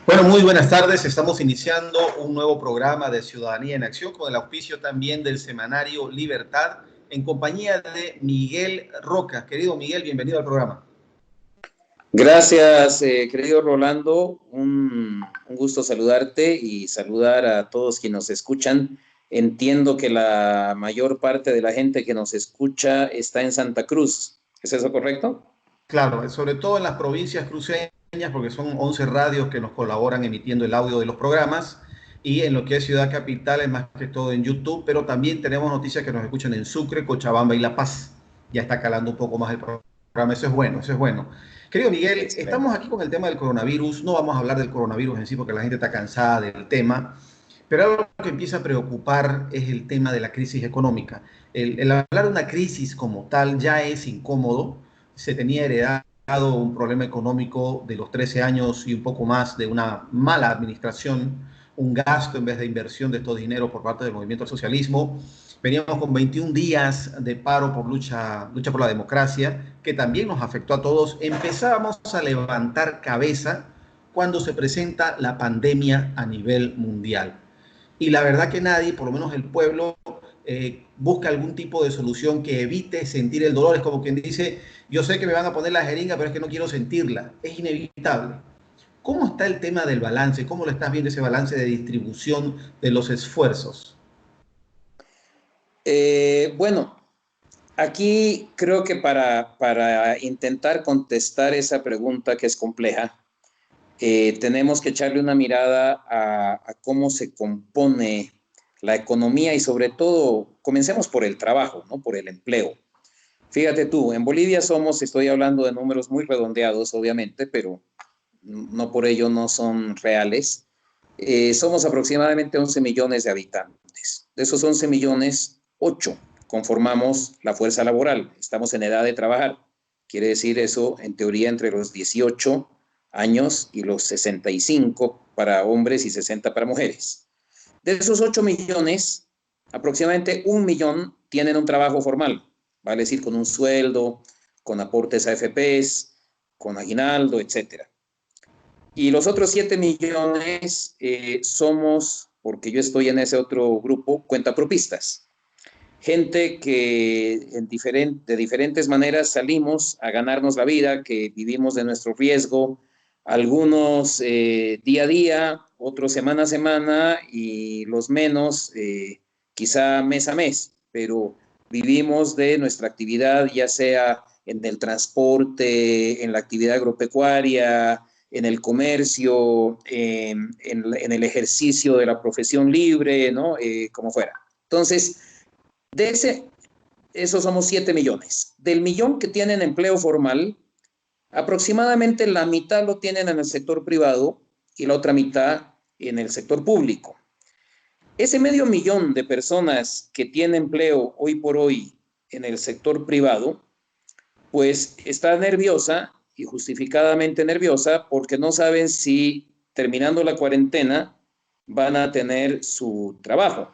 Bueno, muy buenas tardes. Estamos iniciando un nuevo programa de Ciudadanía en Acción con el auspicio también del semanario Libertad en compañía de Miguel Roca. Querido Miguel, bienvenido al programa. Gracias, querido Rolando. Un gusto saludarte y saludar a todos quienes nos escuchan. Entiendo que la mayor parte de la gente que nos escucha está en Santa Cruz. ¿Es eso correcto? Claro, sobre todo en las provincias cruceñas, porque son 11 radios que nos colaboran emitiendo el audio de los programas, y en lo que es Ciudad Capital es más que todo en YouTube, pero también tenemos noticias que nos escuchan en Sucre, Cochabamba y La Paz. Ya está calando un poco más el programa, eso es bueno, eso es bueno. Querido Miguel, Excelente. estamos aquí con el tema del coronavirus, no vamos a hablar del coronavirus en sí porque la gente está cansada del tema, pero algo que empieza a preocupar es el tema de la crisis económica. El hablar de una crisis como tal ya es incómodo. Se tenía heredado un problema económico de los 13 años y un poco más de una mala administración, un gasto en vez de inversión de estos dineros por parte del movimiento al socialismo. Veníamos con 21 días de paro por lucha por la democracia, que también nos afectó a todos. Empezábamos a levantar cabeza cuando se presenta la pandemia a nivel mundial. Y la verdad que nadie, por lo menos el pueblo, busca algún tipo de solución que evite sentir el dolor. Es como quien dice, yo sé que me van a poner la jeringa, pero es que no quiero sentirla. Es inevitable. ¿Cómo está el tema del balance? ¿Cómo lo estás viendo ese balance de distribución de los esfuerzos? Bueno, aquí creo que para intentar contestar esa pregunta que es compleja, tenemos que echarle una mirada a cómo se compone la economía y sobre todo, comencemos por el trabajo, ¿no? Por el empleo. Fíjate tú, en Bolivia estoy hablando de números muy redondeados, obviamente, pero no por ello no son reales. Somos aproximadamente 11 millones de habitantes. De esos 11 millones, 8 conformamos la fuerza laboral. Estamos en edad de trabajar. Quiere decir eso, en teoría, entre los 18 años y los 65 para hombres y 60 para mujeres. De esos 8 millones, aproximadamente 1 millón tienen un trabajo formal, vale decir, con un sueldo, con aportes a AFPs, con aguinaldo, etcétera. Y los otros 7 millones somos, porque yo estoy en ese otro grupo, cuentapropistas. Gente que de diferentes maneras salimos a ganarnos la vida, que vivimos de nuestro riesgo, algunos día a día, otros semana a semana y los menos quizá mes a mes, pero vivimos de nuestra actividad, ya sea en el transporte, en la actividad agropecuaria, en el comercio, en el ejercicio de la profesión libre, ¿no? Como fuera. Entonces, esos somos 7 millones. Del millón que tienen empleo formal, aproximadamente la mitad lo tienen en el sector privado y la otra mitad en el sector público. Ese medio millón de personas que tienen empleo hoy por hoy en el sector privado, pues está nerviosa y justificadamente nerviosa porque no saben si terminando la cuarentena van a tener su trabajo.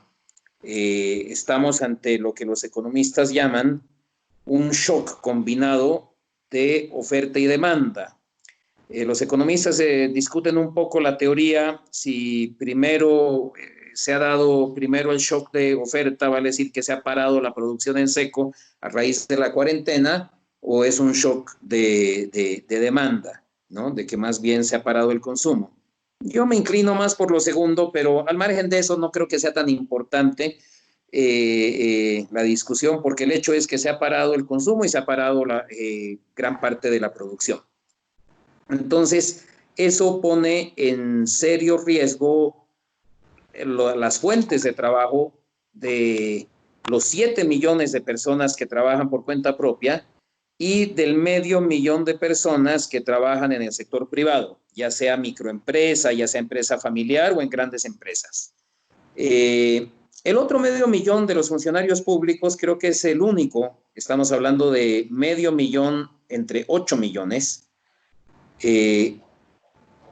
Estamos ante lo que los economistas llaman un shock combinado de oferta y demanda. Los economistas discuten un poco la teoría, si primero se ha dado primero el shock de oferta, vale decir que se ha parado la producción en seco a raíz de la cuarentena, o es un shock de demanda, ¿no? De que más bien se ha parado el consumo. Yo me inclino más por lo segundo, pero al margen de eso no creo que sea tan importante la discusión, porque el hecho es que se ha parado el consumo y se ha parado gran parte de la producción. Entonces, eso pone en serio riesgo las fuentes de trabajo de los 7 millones de personas que trabajan por cuenta propia y del medio millón de personas que trabajan en el sector privado, ya sea microempresa, ya sea empresa familiar o en grandes empresas. El otro medio millón de los funcionarios públicos creo que es el único, estamos hablando de medio millón entre 8 millones,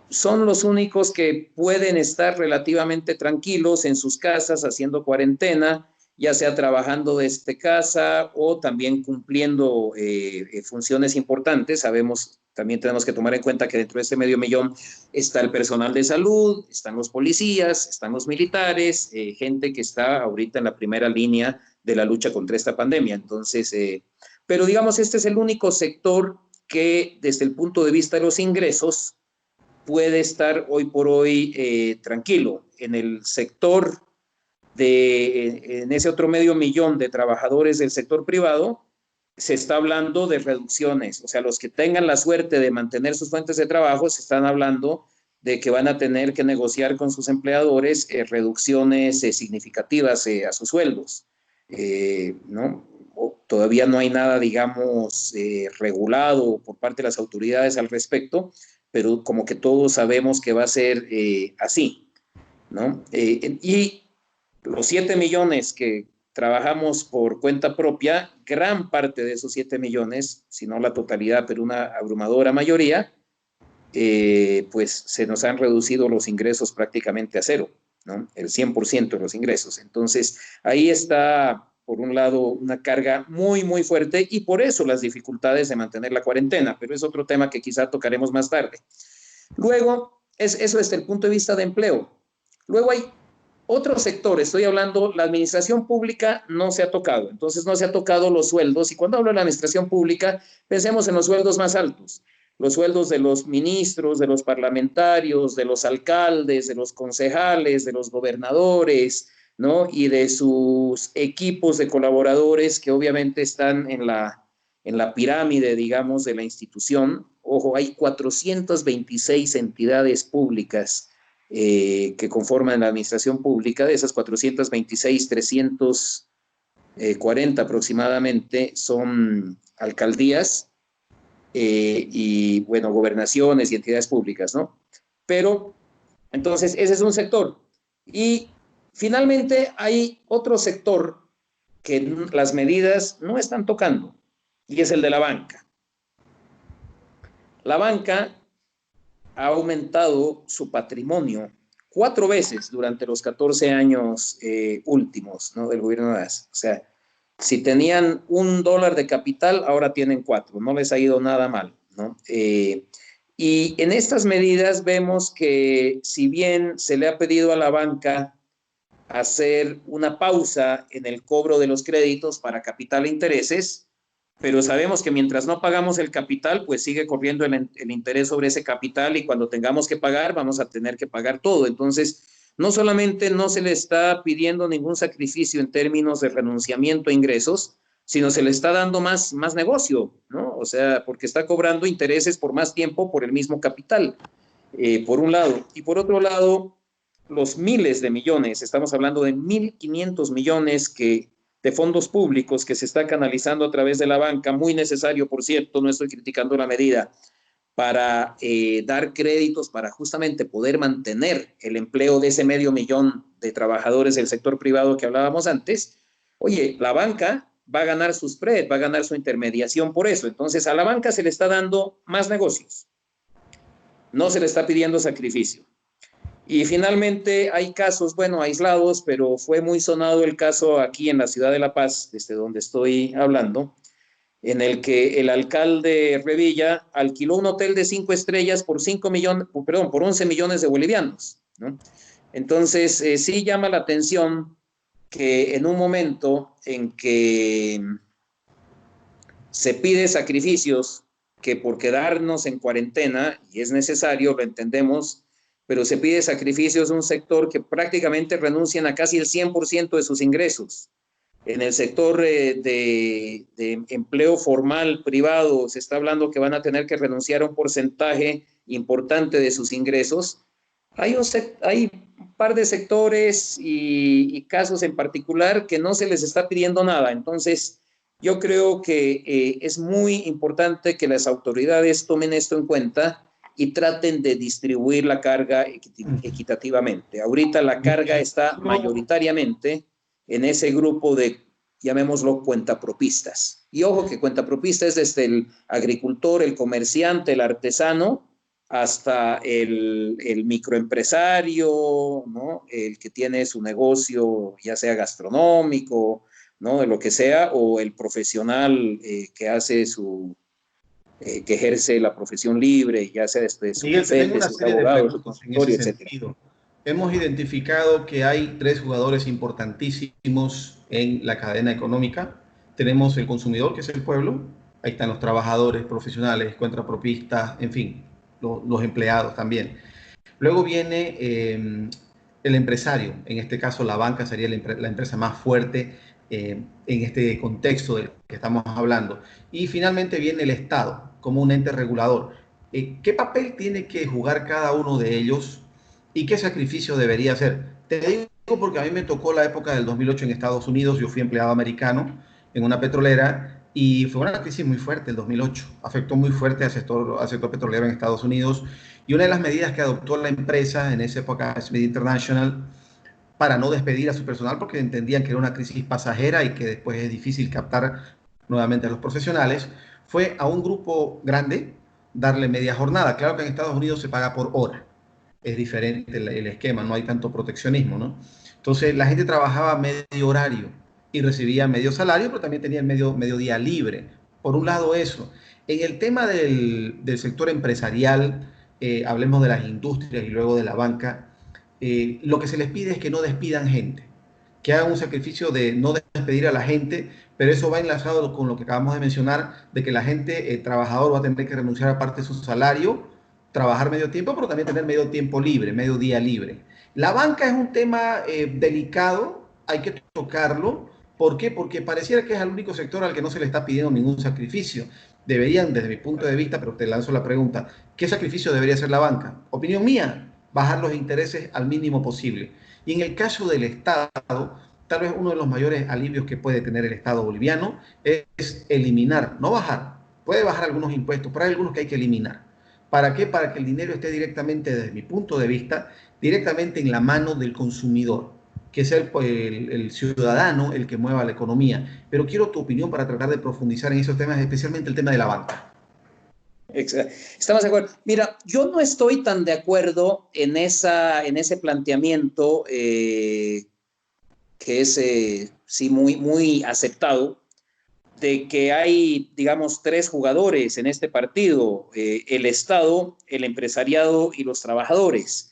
son los únicos que pueden estar relativamente tranquilos en sus casas haciendo cuarentena, ya sea trabajando desde casa o también cumpliendo funciones importantes. Sabemos también tenemos que tomar en cuenta que dentro de este medio millón está el personal de salud, están los policías, están los militares, gente que está ahorita en la primera línea de la lucha contra esta pandemia. Entonces, pero digamos, este es el único sector que desde el punto de vista de los ingresos puede estar hoy por hoy tranquilo. En el sector en ese otro medio millón de trabajadores del sector privado, se está hablando de reducciones. O sea, los que tengan la suerte de mantener sus fuentes de trabajo, se están hablando de que van a tener que negociar con sus empleadores reducciones significativas a sus sueldos. ¿No? Todavía no hay nada, digamos, regulado por parte de las autoridades al respecto, pero como que todos sabemos que va a ser así, ¿no? Y los 7 millones que trabajamos por cuenta propia, gran parte de esos 7 millones, si no la totalidad, pero una abrumadora mayoría, pues se nos han reducido los ingresos prácticamente a cero, ¿no? El 100% de los ingresos. Entonces, ahí está, por un lado, una carga muy, muy fuerte y por eso las dificultades de mantener la cuarentena, pero es otro tema que quizá tocaremos más tarde. Luego, eso desde el punto de vista de empleo. Luego hay otro sector, estoy hablando, la administración pública no se ha tocado, entonces no se ha tocado los sueldos, y cuando hablo de la administración pública, pensemos en los sueldos más altos, los sueldos de los ministros, de los parlamentarios, de los alcaldes, de los concejales, de los gobernadores, ¿no? Y de sus equipos de colaboradores que obviamente están en la pirámide, digamos, de la institución. Ojo, hay 426 entidades públicas que conforman la administración pública. De esas 426, 340 aproximadamente son alcaldías y, bueno, gobernaciones y entidades públicas, ¿no? Pero, entonces, ese es un sector. Y finalmente hay otro sector que las medidas no están tocando, y es el de la banca. La banca ha aumentado su patrimonio 4 veces durante los 14 años últimos, ¿no? Del gobierno de AS. O sea, si tenían $1 de capital, ahora tienen 4, no les ha ido nada mal, ¿no? Y en estas medidas vemos que si bien se le ha pedido a la banca hacer una pausa en el cobro de los créditos para capital e intereses, pero sabemos que mientras no pagamos el capital, pues sigue corriendo el interés sobre ese capital y cuando tengamos que pagar, vamos a tener que pagar todo. Entonces, no solamente no se le está pidiendo ningún sacrificio en términos de renunciamiento a ingresos, sino se le está dando más negocio, ¿no? O sea, porque está cobrando intereses por más tiempo por el mismo capital, por un lado. Y por otro lado, los miles de millones, estamos hablando de 1.500 millones de fondos públicos que se está canalizando a través de la banca, muy necesario, por cierto, no estoy criticando la medida, para dar créditos para justamente poder mantener el empleo de ese medio millón de trabajadores del sector privado que hablábamos antes. Oye, la banca va a ganar su spread, va a ganar su intermediación por eso. Entonces, a la banca se le está dando más negocios, no se le está pidiendo sacrificio. Y finalmente hay casos, bueno, aislados, pero fue muy sonado el caso aquí en la ciudad de La Paz, desde donde estoy hablando, en el que el alcalde Revilla alquiló un hotel de 5 estrellas por 11 millones de bolivianos, ¿no? Entonces, sí llama la atención que en un momento en que se pide sacrificios, que por quedarnos en cuarentena, y es necesario, lo entendemos, pero se pide sacrificios de un sector que prácticamente renuncian a casi el 100% de sus ingresos. En el sector de empleo formal privado se está hablando que van a tener que renunciar a un porcentaje importante de sus ingresos. Hay un par de sectores y casos en particular que no se les está pidiendo nada. Entonces, yo creo que es muy importante que las autoridades tomen esto en cuenta y traten de distribuir la carga equitativamente. Ahorita la carga está mayoritariamente en ese grupo de, llamémoslo, cuentapropistas. Y ojo que cuentapropista es desde el agricultor, el comerciante, el artesano, hasta el microempresario, ¿no? El que tiene su negocio, ya sea gastronómico, ¿no? De lo que sea, o el profesional que hace que ejerce la profesión libre, ya sea desde su Miguel, te tengo bufete, una sus serie de abogados, su preguntas en ese consultorio, etcétera. sentido. Hemos identificado que hay tres jugadores importantísimos en la cadena económica. Tenemos el consumidor, que es el pueblo. Ahí están los trabajadores, profesionales, contrapropistas, en fin, los empleados también. Luego viene el empresario, en este caso la banca sería la empresa más fuerte en este contexto del que estamos hablando. Y finalmente viene el Estado como un ente regulador. ¿Qué papel tiene que jugar cada uno de ellos y qué sacrificio debería hacer? Te digo porque a mí me tocó la época del 2008 en Estados Unidos, yo fui empleado americano en una petrolera y fue una crisis muy fuerte el 2008, afectó muy fuerte al sector petrolero en Estados Unidos y una de las medidas que adoptó la empresa en esa época, Smith International, para no despedir a su personal porque entendían que era una crisis pasajera y que después es difícil captar nuevamente a los profesionales, fue a un grupo grande darle media jornada. Claro que en Estados Unidos se paga por hora, es diferente el esquema, no hay tanto proteccionismo, ¿no? Entonces la gente trabajaba medio horario y recibía medio salario, pero también tenía el medio día libre. Por un lado eso. En el tema del sector empresarial, hablemos de las industrias y luego de la banca, lo que se les pide es que no despidan gente, que hagan un sacrificio de no despedir a la gente, pero eso va enlazado con lo que acabamos de mencionar, de que la gente, trabajador, va a tener que renunciar a parte de su salario, trabajar medio tiempo, pero también tener medio tiempo libre, medio día libre. La banca es un tema delicado, hay que tocarlo. ¿Por qué? Porque pareciera que es el único sector al que no se le está pidiendo ningún sacrificio. Deberían, desde mi punto de vista, pero te lanzo la pregunta, ¿qué sacrificio debería hacer la banca? Opinión mía, bajar los intereses al mínimo posible. Y en el caso del Estado, tal vez uno de los mayores alivios que puede tener el Estado boliviano es eliminar, no bajar, puede bajar algunos impuestos, pero hay algunos que hay que eliminar. ¿Para qué? Para que el dinero esté directamente, desde mi punto de vista, directamente en la mano del consumidor, que sea el ciudadano el que mueva la economía. Pero quiero tu opinión para tratar de profundizar en esos temas, especialmente el tema de la banca. Estamos de acuerdo. Mira, yo no estoy tan de acuerdo en ese planteamiento que es, sí, muy aceptado, de que hay, digamos, tres jugadores en este partido, el Estado, el empresariado y los trabajadores.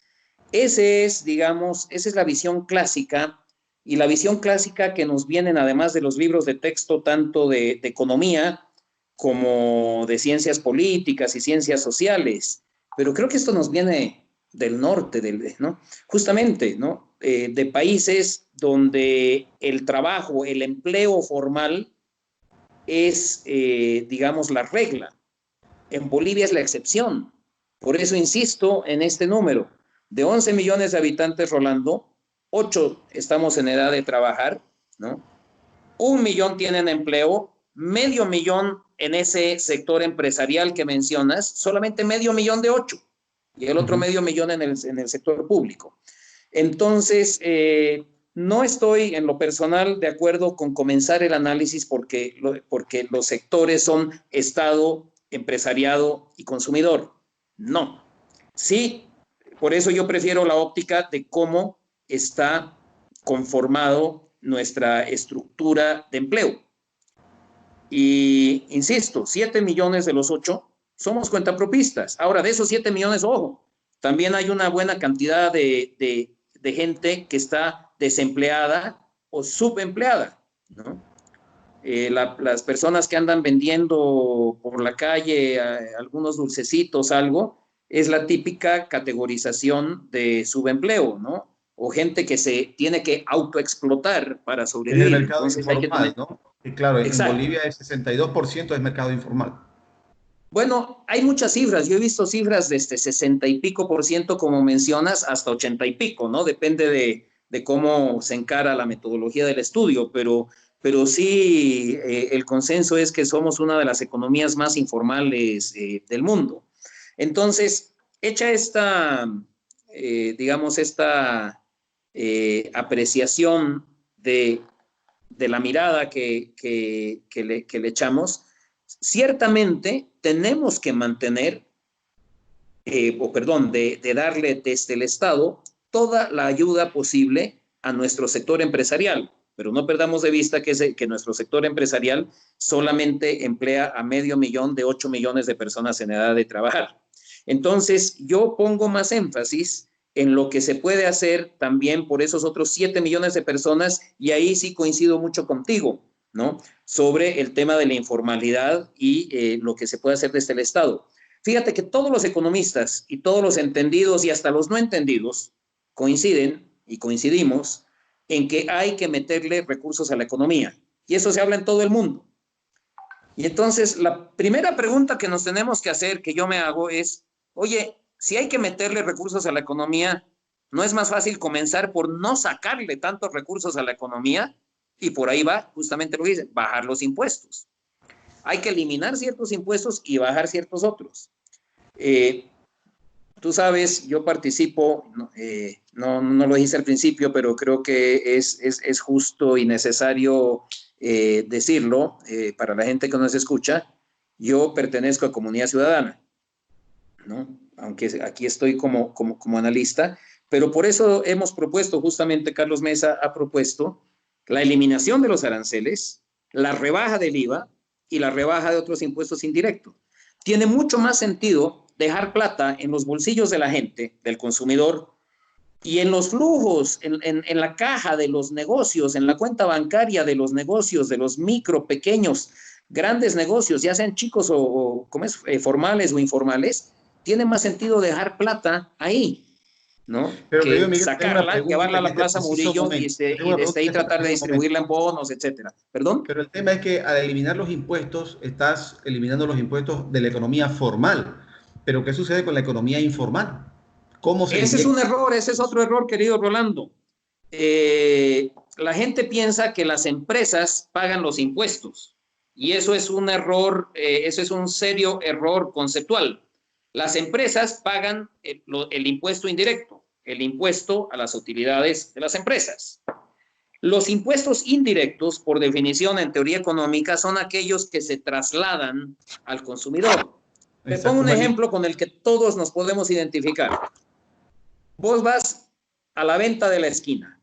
Esa es la visión clásica, y la visión clásica que nos vienen además de los libros de texto, tanto de economía como de ciencias políticas y ciencias sociales. Pero creo que esto nos viene del norte, ¿no? Justamente, ¿no? De países donde el trabajo, el empleo formal es, digamos, la regla. En Bolivia es la excepción. Por eso insisto en este número. De 11 millones de habitantes, Rolando, 8 estamos en edad de trabajar, ¿no? 1 millón tienen empleo, medio millón en ese sector empresarial que mencionas, solamente medio millón de 8, y el otro medio millón en el sector público. Entonces, no estoy en lo personal de acuerdo con comenzar el análisis porque los sectores son Estado, empresariado y consumidor. No. Sí, por eso yo prefiero la óptica de cómo está conformado nuestra estructura de empleo. Y insisto, 7 millones de los 8 somos cuentapropistas. Ahora, de esos 7 millones, ojo, también hay una buena cantidad de gente que está desempleada o subempleada, ¿no? Las personas que andan vendiendo por la calle algunos dulcecitos, algo, es la típica categorización de subempleo, ¿no? O gente que se tiene que autoexplotar para Es el sobrevivir. mercado Entonces hay que informal, tener... ¿no? Y claro, en Exacto. Bolivia el 62% es mercado informal. Bueno, hay muchas cifras. Yo he visto cifras de 60 y pico por ciento, como mencionas, hasta 80 y pico, ¿no? Depende de cómo se encara la metodología del estudio, pero sí, el consenso es que somos una de las economías más informales del mundo. Entonces, hecha esta, digamos, esta apreciación de la mirada que le echamos, ciertamente tenemos que mantener, de darle desde el Estado toda la ayuda posible a nuestro sector empresarial. pero no perdamos de vista que nuestro sector empresarial solamente emplea a 500,000 de 8 millones de personas en edad de trabajar. Entonces, yo pongo más énfasis en lo que se puede hacer también por esos otros 7 millones de personas, y ahí sí coincido mucho contigo, ¿no? Sobre el tema de la informalidad y lo que se puede hacer desde el Estado. Fíjate que todos los economistas y todos los entendidos y hasta los no entendidos coinciden y coincidimos en que hay que meterle recursos a la economía. Y eso se habla en todo el mundo. Y entonces la primera pregunta que nos tenemos que hacer, que yo me hago, es, oye, si hay que meterle recursos a la economía, ¿no es más fácil comenzar por no sacarle tantos recursos a la economía? Y por ahí va justamente lo que dice, bajar los impuestos. Hay que eliminar ciertos impuestos y bajar ciertos otros. Tú sabes, yo participo, no lo hice al principio, pero creo que es justo y necesario decirlo para la gente que nos escucha. Yo pertenezco a Comunidad Ciudadana, ¿no? Aunque aquí estoy como analista, pero por eso hemos propuesto, justamente Carlos Mesa ha propuesto la eliminación de los aranceles, la rebaja del IVA y la rebaja de otros impuestos indirectos. Tiene mucho más sentido dejar plata en los bolsillos de la gente, del consumidor, y en los flujos, en la caja de los negocios, en la cuenta bancaria de los negocios, de los micro, pequeños, grandes negocios, ya sean chicos o formales o informales, tiene más sentido dejar plata ahí, ¿no? Pero Que Miguel, sacarla, llevarla a la Plaza Murillo y desde ahí tratar de distribuirla en bonos, etcétera. ¿Perdón? Pero el tema es que al eliminar los impuestos, estás eliminando los impuestos de la economía formal. Pero ¿qué sucede con la economía informal? ¿Cómo se Ese es un error, ese es otro error, querido Rolando. La gente piensa que las empresas pagan los impuestos y eso es un error, eso es un serio error conceptual. Las empresas pagan el impuesto indirecto, el impuesto a las utilidades de las empresas. Los impuestos indirectos, por definición en teoría económica, son aquellos que se trasladan al consumidor. Te pongo un ejemplo con el que todos nos podemos identificar. Vos vas a la venta de la esquina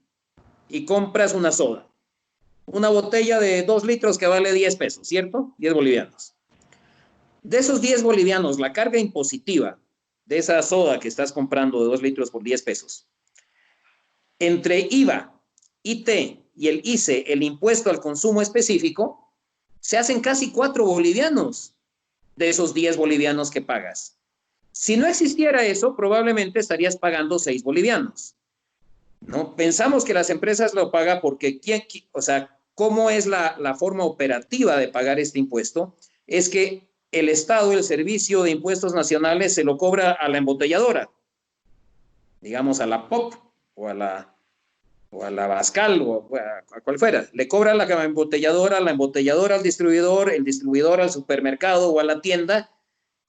y compras una soda, una botella de 2 litros que vale 10 pesos, ¿cierto? 10 bolivianos. De esos 10 bolivianos, la carga impositiva de esa soda que estás comprando de 2 litros por 10 pesos, entre IVA, IT y el ICE, el impuesto al consumo específico, se hacen casi 4 bolivianos de esos 10 bolivianos que pagas. Si no existiera eso, probablemente estarías pagando 6 bolivianos, ¿no? Pensamos que las empresas lo pagan porque, o sea, ¿cómo es la forma operativa de pagar este impuesto? Es que el Estado, el Servicio de Impuestos Nacionales, se lo cobra a la embotelladora, digamos a la POP o a la Bascal o a cual fuera. Le cobra a la embotelladora al distribuidor, el distribuidor al supermercado o a la tienda,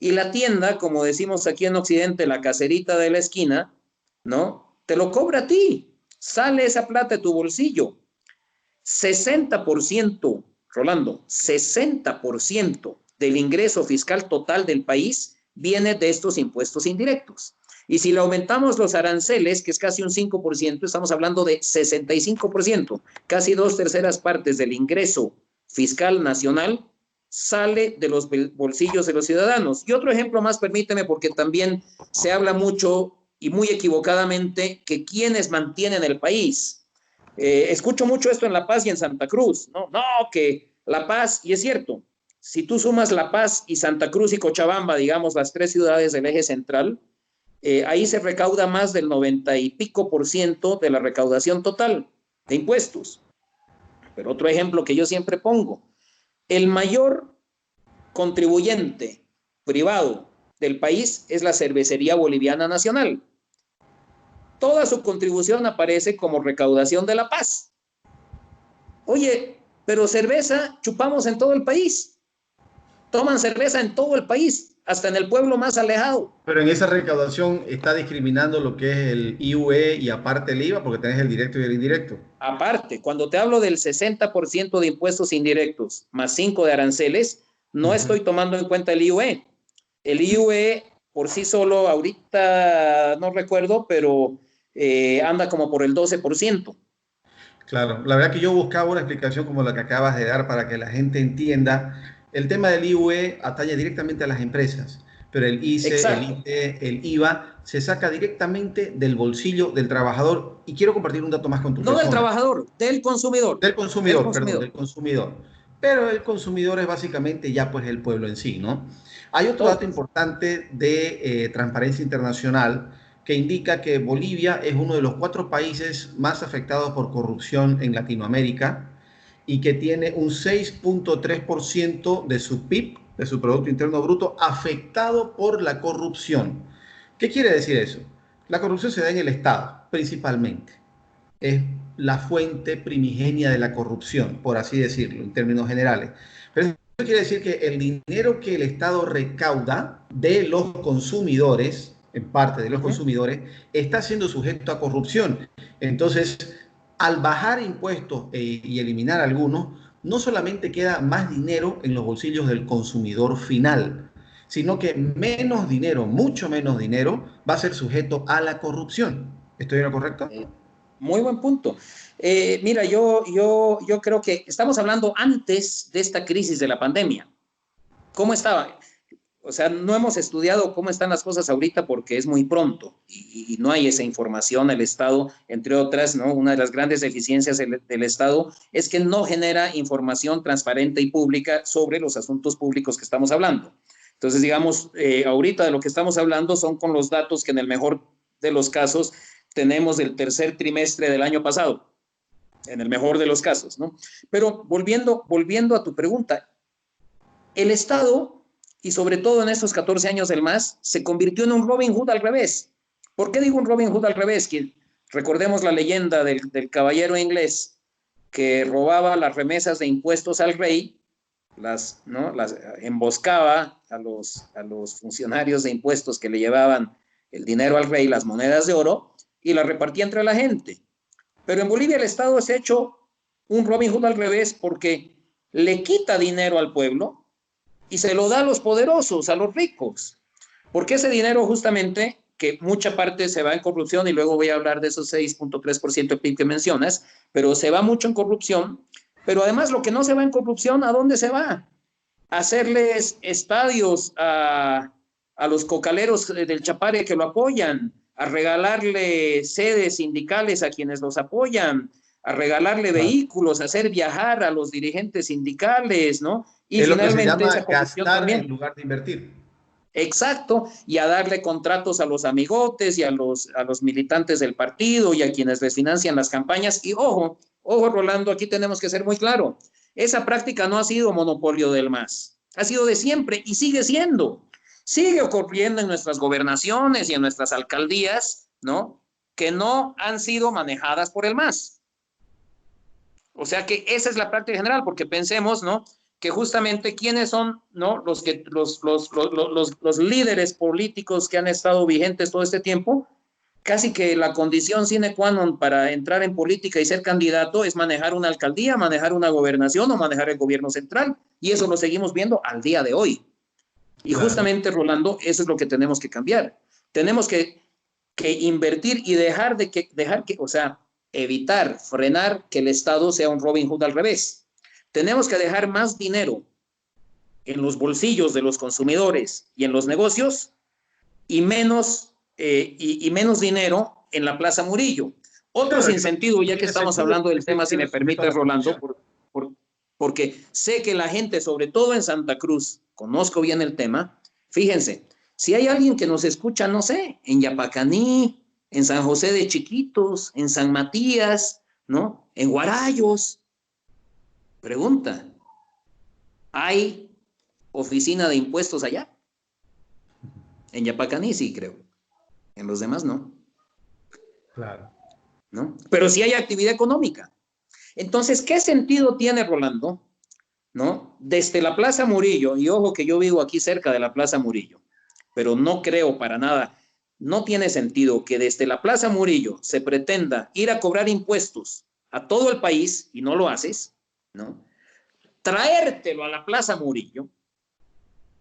y la tienda, como decimos aquí en Occidente, la caserita de la esquina, ¿no? Te lo cobra a ti. Sale esa plata de tu bolsillo. 60%, Rolando, 60% del ingreso fiscal total del país viene de estos impuestos indirectos. Y si le aumentamos los aranceles, que es casi un 5%, estamos hablando de 65%, casi 2/3 partes del ingreso fiscal nacional sale de los bolsillos de los ciudadanos. Y otro ejemplo más, permíteme, porque también se habla mucho y muy equivocadamente que quienes mantienen el país. Escucho mucho esto en La Paz y en Santa Cruz, ¿no? No, que La Paz, y es cierto, si tú sumas La Paz y Santa Cruz y Cochabamba, digamos, las 3 ciudades del eje central, ahí se recauda más del 90 y pico % de la recaudación total de impuestos. Pero otro ejemplo que yo siempre pongo, el mayor contribuyente privado del país es la Cervecería Boliviana Nacional. Toda su contribución aparece como recaudación de La Paz. Oye, pero cerveza chupamos en todo el país. Toman cerveza en todo el país, hasta en el pueblo más alejado. Pero en esa recaudación está discriminando lo que es el IUE y aparte el IVA, porque tenés el directo y el indirecto. Aparte, cuando te hablo del 60% de impuestos indirectos más 5 de aranceles, no estoy tomando en cuenta el IUE. El IUE por sí solo, ahorita no recuerdo, pero anda como por el 12%. Claro, la verdad que yo buscaba una explicación como la que acabas de dar para que la gente entienda. El tema del IVE atañe directamente a las empresas, pero el ICE, el Exacto. ITE, el IVA se saca directamente del bolsillo del trabajador. Y quiero compartir un dato más con tu No del persona. trabajador, del consumidor. Del Del consumidor, perdón, consumidor. del consumidor. Pero el consumidor es básicamente ya pues el pueblo en sí, ¿no? Hay otro dato Todo. importante de Transparencia Internacional que indica que Bolivia es uno de los 4 países más afectados por corrupción en Latinoamérica y que tiene un 6,3% de su PIB, de su Producto Interno Bruto, afectado por la corrupción. ¿Qué quiere decir eso? La corrupción se da en el Estado, principalmente. Es la fuente primigenia de la corrupción, por así decirlo, en términos generales. Pero eso quiere decir que el dinero que el Estado recauda de los consumidores, en parte de los Ujú. consumidores, está siendo sujeto a corrupción. Entonces, al bajar impuestos y eliminar algunos, no solamente queda más dinero en los bolsillos del consumidor final, sino que menos dinero, mucho menos dinero, va a ser sujeto a la corrupción. ¿Estoy en lo correcto? Eh, Muy buen punto. Mira, yo creo que estamos hablando antes de esta crisis de la pandemia. ¿Cómo estaba? O sea, no hemos estudiado cómo están las cosas ahorita porque es muy pronto y no hay esa información. El Estado, entre otras, ¿no? Una de las grandes deficiencias del Estado es que no genera información transparente y pública sobre los asuntos públicos que estamos hablando. Entonces, digamos, ahorita de lo que estamos hablando son con los datos que en el mejor de los casos tenemos del tercer trimestre del año pasado, en el mejor de los casos, ¿no? Pero volviendo a tu pregunta, el Estado, y sobre todo en estos 14 años del MAS, se convirtió en un Robin Hood al revés. ¿Por qué digo un Robin Hood al revés? Que recordemos la leyenda del caballero inglés que robaba las remesas de impuestos al rey, ¿no? las emboscaba a los funcionarios de impuestos que le llevaban el dinero al rey, las monedas de oro, y las repartía entre la gente. Pero en Bolivia el Estado se ha hecho un Robin Hood al revés porque le quita dinero al pueblo y se lo da a los poderosos, a los ricos. Porque ese dinero justamente, que mucha parte se va en corrupción, y luego voy a hablar de esos 6,3% de PIB que mencionas, pero se va mucho en corrupción, pero además lo que no se va en corrupción, ¿a dónde se va? A hacerles estadios a los cocaleros del Chapare que lo apoyan, a regalarle sedes sindicales a quienes los apoyan, a regalarle Claro. vehículos, a hacer viajar a los dirigentes sindicales, ¿no? Y Es lo que se finalmente llama esa corrupción gastar en también. lugar de invertir. Exacto, y a darle contratos a los amigotes y a los militantes del partido y a quienes les financian las campañas. Y ojo, Rolando, aquí tenemos que ser muy claro. Esa práctica no ha sido monopolio del MAS, ha sido de siempre y sigue siendo. Sigue ocurriendo en nuestras gobernaciones y en nuestras alcaldías, ¿no? Que no han sido manejadas por el MAS. O sea que esa es la práctica general, porque pensemos, ¿no? Que justamente quiénes son, ¿no? Los líderes políticos que han estado vigentes todo este tiempo, casi que la condición sine qua non para entrar en política y ser candidato es manejar una alcaldía, manejar una gobernación o manejar el gobierno central. Y eso lo seguimos viendo al día de hoy. Y Claro. justamente, Rolando, eso es lo que tenemos que cambiar. Tenemos que invertir y dejar que, o sea, evitar, frenar que el Estado sea un Robin Hood al revés. Tenemos que dejar más dinero en los bolsillos de los consumidores y en los negocios y menos dinero en la Plaza Murillo. Otro Claro, es que no sinsentido, ya que tiene estamos sentido hablando que del esté tema, si me dinero sujeto a permites, la Rolando, corrupción. porque sé que la gente, sobre todo en Santa Cruz, conozco bien el tema. Fíjense, si hay alguien que nos escucha, no sé, en Yapacaní, en San José de Chiquitos, en San Matías, ¿no? En Guarayos, pregunta, ¿hay oficina de impuestos allá? En Yapacaní sí, creo. En los demás no, Claro. ¿no? Pero sí hay actividad económica. Entonces, ¿qué sentido tiene, Rolando, ¿no? Desde la Plaza Murillo, y ojo que yo vivo aquí cerca de la Plaza Murillo, pero no creo para nada, no tiene sentido que desde la Plaza Murillo se pretenda ir a cobrar impuestos a todo el país y no lo haces, ¿no? Traértelo a la Plaza Murillo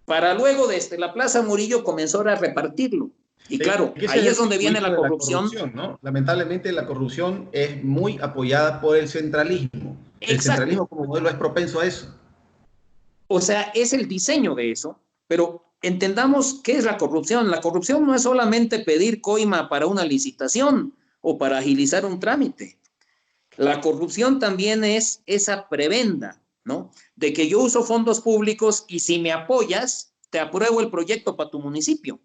para luego desde la Plaza Murillo comenzar a repartirlo. Y claro, Ese es ahí el es donde viene circuito la de la corrupción. corrupción, ¿no? Lamentablemente la corrupción es muy apoyada por el centralismo. El Exacto. centralismo como modelo es propenso a eso. O sea, es el diseño de eso, pero entendamos qué es la corrupción. La corrupción no es solamente pedir coima para una licitación o para agilizar un trámite. La corrupción también es esa prebenda, ¿no? De que yo uso fondos públicos y si me apoyas, te apruebo el proyecto para tu municipio,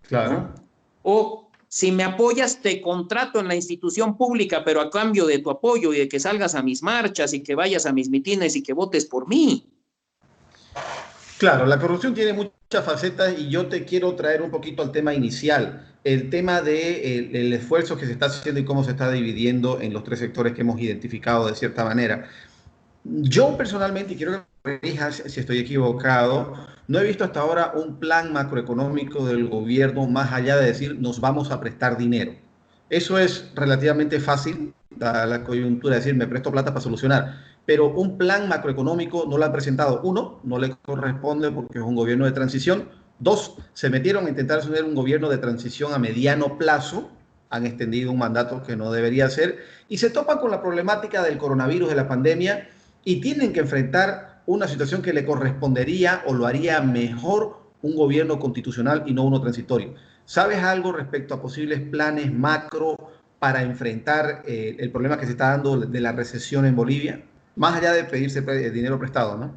Claro. ¿no? O si me apoyas, te contrato en la institución pública, pero a cambio de tu apoyo y de que salgas a mis marchas y que vayas a mis mitines y que votes por mí. Claro, la corrupción tiene muchas facetas y yo te quiero traer un poquito al tema inicial, el tema de el esfuerzo que se está haciendo y cómo se está dividiendo en los tres sectores que hemos identificado de cierta manera. Yo personalmente, y quiero que me corrijas si estoy equivocado, no he visto hasta ahora un plan macroeconómico del gobierno más allá de decir nos vamos a prestar dinero. Eso es relativamente fácil, da la coyuntura, decir me presto plata para solucionar, pero un plan macroeconómico no lo han presentado. Uno, no le corresponde porque es un gobierno de transición. Dos, se metieron a intentar hacer un gobierno de transición a mediano plazo, han extendido un mandato que no debería ser, y se topan con la problemática del coronavirus, de la pandemia, y tienen que enfrentar una situación que le correspondería o lo haría mejor un gobierno constitucional y no uno transitorio. ¿Sabes algo respecto a posibles planes macro para enfrentar el problema que se está dando de la recesión en Bolivia? Más allá de pedirse dinero prestado, ¿no?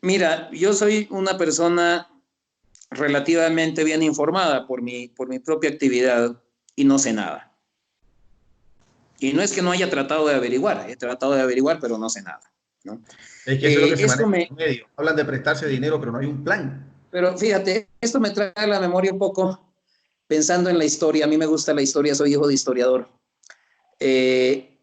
Mira, yo soy una persona relativamente bien informada por mi propia actividad y no sé nada. Y no es que no haya tratado de averiguar, he tratado de averiguar, pero no sé nada, ¿no? Es que eso es lo que se Esto maneja en me, los medios. Hablan de prestarse dinero, pero no hay un plan. pero fíjate, esto me trae a la memoria un poco pensando en la historia. A mí me gusta la historia, soy hijo de historiador. Eh,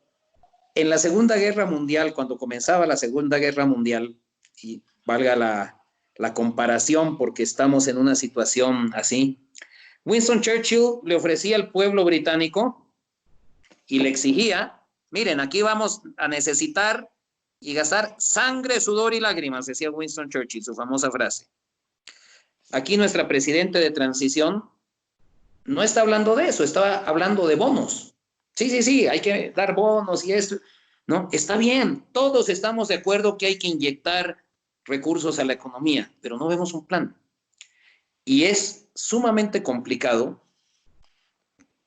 en la Segunda Guerra Mundial, cuando comenzaba la Segunda Guerra Mundial, y valga la comparación porque estamos en una situación así, Winston Churchill le ofrecía al pueblo británico y le exigía, miren, aquí vamos a necesitar y gastar sangre, sudor y lágrimas, decía Winston Churchill, su famosa frase. Aquí nuestra presidenta de transición no está hablando de eso, está hablando de bonos. Sí, sí, sí, hay que dar bonos y esto. No, está bien, todos estamos de acuerdo que hay que inyectar recursos a la economía, pero no vemos un plan. Y es sumamente complicado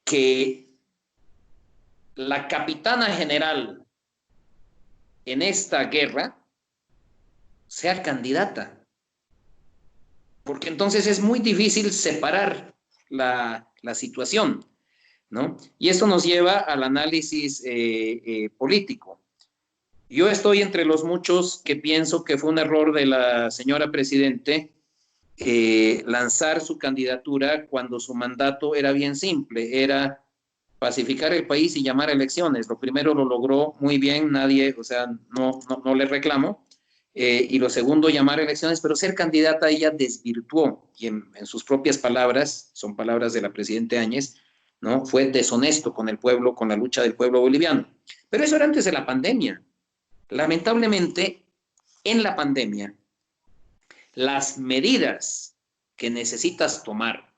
que la capitana general en esta guerra sea candidata, porque entonces es muy difícil separar la situación, ¿no? Y esto nos lleva al análisis político. Yo estoy entre los muchos que pienso que fue un error de la señora presidente lanzar su candidatura cuando su mandato era bien simple, era pacificar el país y llamar a elecciones. Lo primero lo logró muy bien, nadie, o sea, no le reclamo. Y lo segundo, llamar a elecciones, pero ser candidata ella desvirtuó, y en sus propias palabras, son palabras de la presidenta Áñez, ¿no? Fue deshonesto con el pueblo, con la lucha del pueblo boliviano. Pero eso era antes de la pandemia. Lamentablemente, en la pandemia, las medidas que necesitas tomar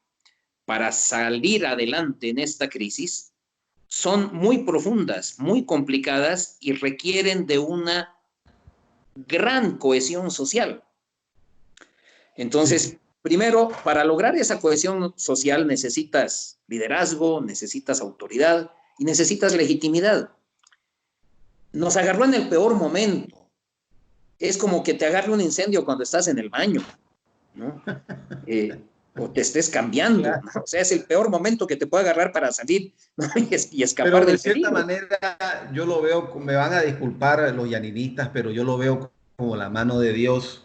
para salir adelante en esta crisis son muy profundas, muy complicadas y requieren de una gran cohesión social. Sí. Entonces, primero, para lograr esa cohesión social necesitas liderazgo, necesitas autoridad y necesitas legitimidad. Nos agarró en el peor momento. Es como que te agarre un incendio cuando estás en el baño, ¿no? O te estés cambiando, Claro. ¿no? O sea, es el peor momento que te puede agarrar para salir, ¿no? y escapar Pero de del cierta peligro. manera yo lo veo, me van a disculpar los llaninistas, pero yo lo veo como la mano de Dios,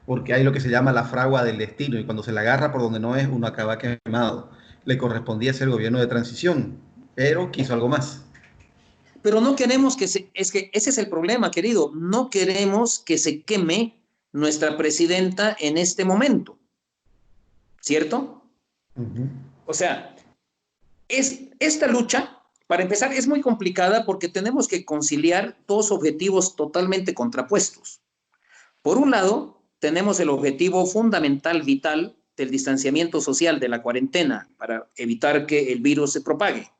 porque hay lo que se llama la fragua del destino y cuando se la agarra por donde no es, uno acaba quemado. Le correspondía ser gobierno de transición, pero quiso algo más. Pero no queremos es que ese es el problema, querido, no queremos que se queme nuestra presidenta en este momento, ¿cierto? Uh -huh. O sea, esta lucha, para empezar, es muy complicada porque tenemos que conciliar dos objetivos totalmente contrapuestos. Por un lado, tenemos el objetivo fundamental, vital, del distanciamiento social, de la cuarentena, para evitar que el virus se propague.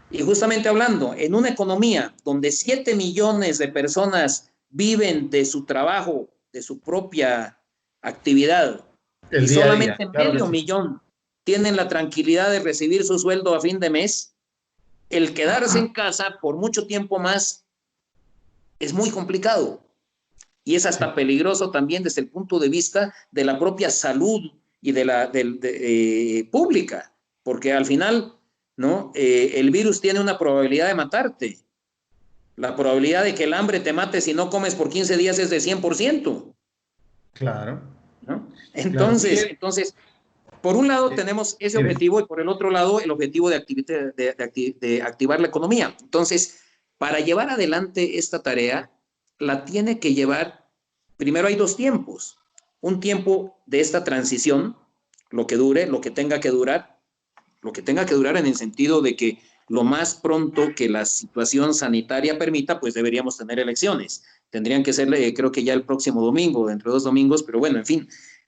Y justamente hablando, en una economía donde 7 millones de personas viven de su trabajo, de su propia actividad, El y día a día, solamente claro que medio sí. millón tienen la tranquilidad de recibir su sueldo a fin de mes, el quedarse en casa por mucho tiempo más es muy complicado. Y es hasta Sí, peligroso también desde el punto de vista de la propia salud y pública, porque al final, ¿no? El virus tiene una probabilidad de matarte. La probabilidad de que el hambre te mate si no comes por 15 días es de 100%, claro, ¿no? claro. Entonces, por un lado Eh, tenemos ese Dime. objetivo y por el otro lado el objetivo de activar la economía. Entonces, para llevar adelante esta tarea, la tiene que llevar, primero hay dos tiempos. Un tiempo de esta transición, lo que dure, lo que tenga que durar en el sentido de que lo más pronto que la situación sanitaria permita, pues deberíamos tener elecciones. Tendrían que ser, creo que ya el próximo domingo, dentro de 2 domingos, pero bueno, en fin,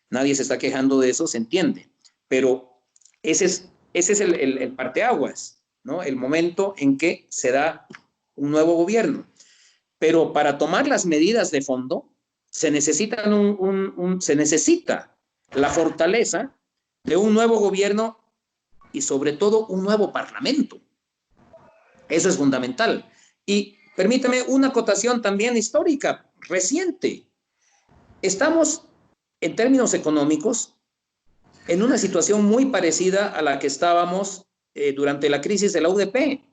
nadie se está quejando de eso, se entiende. Pero ese es el parteaguas, ¿no? El momento en que se da un nuevo gobierno. Pero para tomar las medidas de fondo se necesita se necesita la fortaleza de un nuevo gobierno y sobre todo un nuevo parlamento. Eso es fundamental. Y permítame una acotación también histórica, reciente. Estamos, en términos económicos, en una situación muy parecida a la que estábamos durante la crisis de la UDP.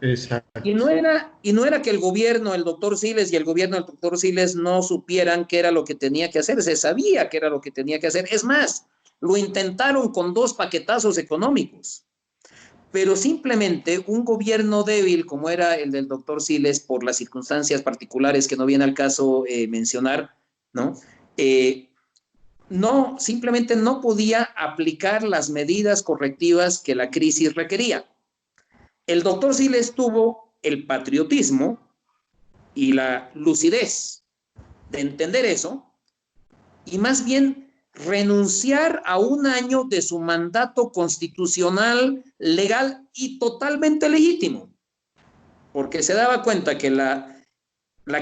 Exacto. Y no era que el gobierno, el doctor Siles y el gobierno del doctor Siles no supieran qué era lo que tenía que hacer, se sabía qué era lo que tenía que hacer. Es más, lo intentaron con 2 paquetazos económicos, pero simplemente un gobierno débil como era el del doctor Siles, por las circunstancias particulares que no viene al caso mencionar, ¿no? No, simplemente no podía aplicar las medidas correctivas que la crisis requería. El doctor Siles tuvo el patriotismo y la lucidez de entender eso y más bien renunciar a un año de su mandato constitucional, legal y totalmente legítimo, porque se daba cuenta que la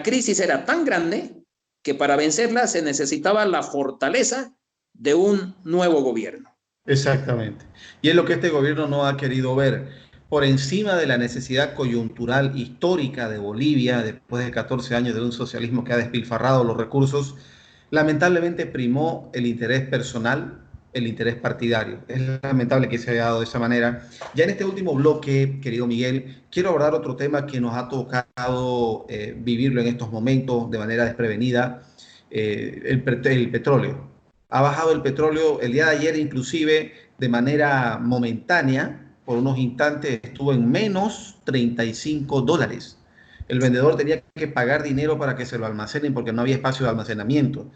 crisis era tan grande que para vencerla se necesitaba la fortaleza de un nuevo gobierno. Exactamente. Y es lo que este gobierno no ha querido ver. Por encima de la necesidad coyuntural histórica de Bolivia, después de 14 años de un socialismo que ha despilfarrado los recursos, lamentablemente primó el interés personal, el interés partidario. Es lamentable que se haya dado de esa manera. Ya en este último bloque, querido Miguel, quiero abordar otro tema que nos ha tocado vivirlo en estos momentos de manera desprevenida, el petróleo. Ha bajado el petróleo el día de ayer, inclusive de manera momentánea, por unos instantes estuvo en menos $35. El vendedor tenía que pagar dinero para que se lo almacenen porque no había espacio de almacenamiento.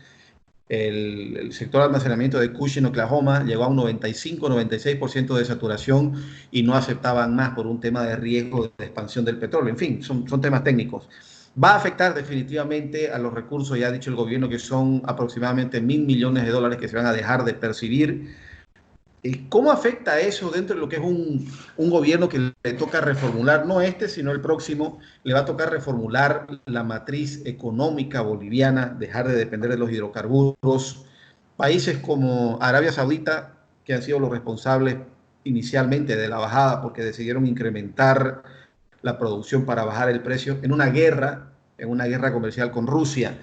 El sector de almacenamiento de Cushing, Oklahoma, llegó a un 95-96% de saturación y no aceptaban más por un tema de riesgo de expansión del petróleo. En fin, son temas técnicos. Va a afectar definitivamente a los recursos, ya ha dicho el gobierno que son aproximadamente $1.000 millones que se van a dejar de percibir. ¿Cómo afecta eso dentro de lo que es un gobierno que le toca reformular, no este, sino el próximo, le va a tocar reformular la matriz económica boliviana, dejar de depender de los hidrocarburos? Países como Arabia Saudita, que han sido los responsables inicialmente de la bajada porque decidieron incrementar la producción para bajar el precio en una guerra comercial con Rusia.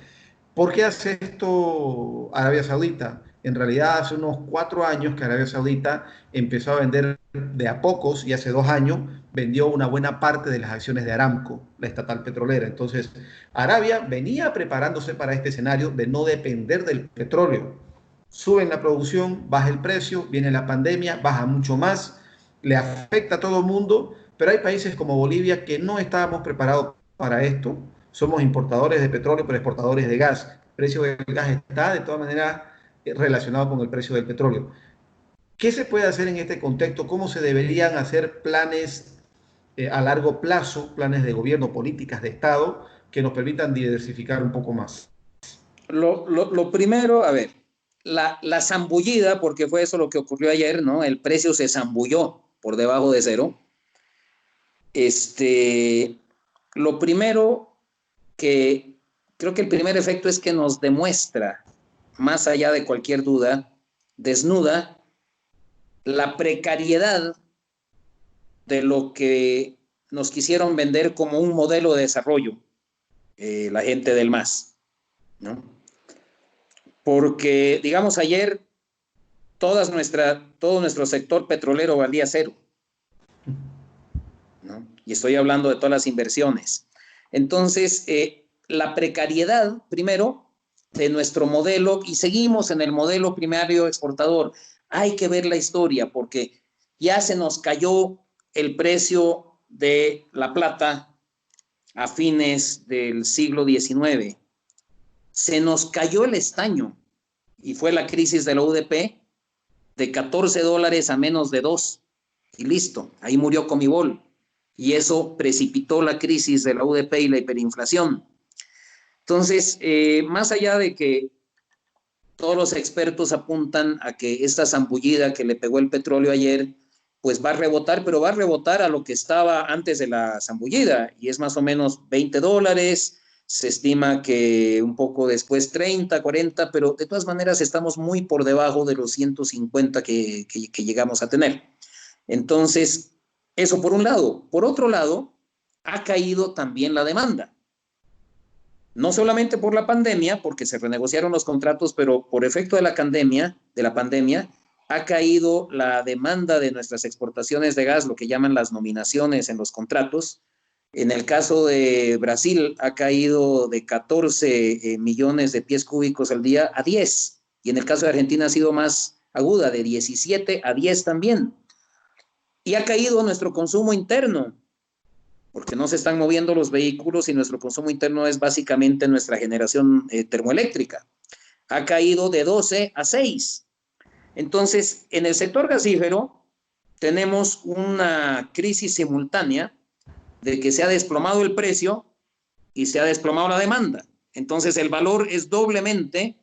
¿Por qué hace esto Arabia Saudita? En realidad hace unos 4 años que Arabia Saudita empezó a vender de a pocos y hace 2 años vendió una buena parte de las acciones de Aramco, la estatal petrolera. Entonces, Arabia venía preparándose para este escenario de no depender del petróleo. Suben la producción, baja el precio, viene la pandemia, baja mucho más, le afecta a todo el mundo, pero hay países como Bolivia que no estábamos preparados para esto. Somos importadores de petróleo, pero exportadores de gas. El precio del gas está de todas maneras relacionado con el precio del petróleo. ¿Qué se puede hacer en este contexto? ¿Cómo se deberían hacer planes a largo plazo, planes de gobierno, políticas de Estado que nos permitan diversificar un poco más? Lo primero, a ver, la zambullida, porque fue eso lo que ocurrió ayer, ¿no? El precio se zambulló por debajo de cero. Lo primero que creo que el primer efecto es que nos demuestra, más allá de cualquier duda, desnuda la precariedad de lo que nos quisieron vender como un modelo de desarrollo, la gente del MAS, ¿no? Porque, digamos, ayer todo nuestro sector petrolero valía cero, ¿no? Y estoy hablando de todas las inversiones. Entonces, la precariedad, primero, de nuestro modelo, y seguimos en el modelo primario exportador. Hay que ver la historia, porque ya se nos cayó el precio de la plata a fines del siglo XIX. Se nos cayó el estaño, y fue la crisis de la UDP, de $14 a menos de 2, y listo, ahí murió Comibol. Y eso precipitó la crisis de la UDP y la hiperinflación. Entonces, más allá de que todos los expertos apuntan a que esta zambullida que le pegó el petróleo ayer, pues va a rebotar, pero va a rebotar a lo que estaba antes de la zambullida, y es más o menos $20, se estima que un poco después 30, 40, pero de todas maneras estamos muy por debajo de los 150 que llegamos a tener. Entonces, eso por un lado. Por otro lado, ha caído también la demanda. No solamente por la pandemia, porque se renegociaron los contratos, pero por efecto de la pandemia, ha caído la demanda de nuestras exportaciones de gas, lo que llaman las nominaciones en los contratos. En el caso de Brasil ha caído de 14 millones de pies cúbicos al día a 10. Y en el caso de Argentina ha sido más aguda, de 17 a 10 también. Y ha caído nuestro consumo interno, porque no se están moviendo los vehículos y nuestro consumo interno es básicamente nuestra generación termoeléctrica. Ha caído de 12 a 6. Entonces, en el sector gasífero tenemos una crisis simultánea de que se ha desplomado el precio y se ha desplomado la demanda. Entonces, el valor es doblemente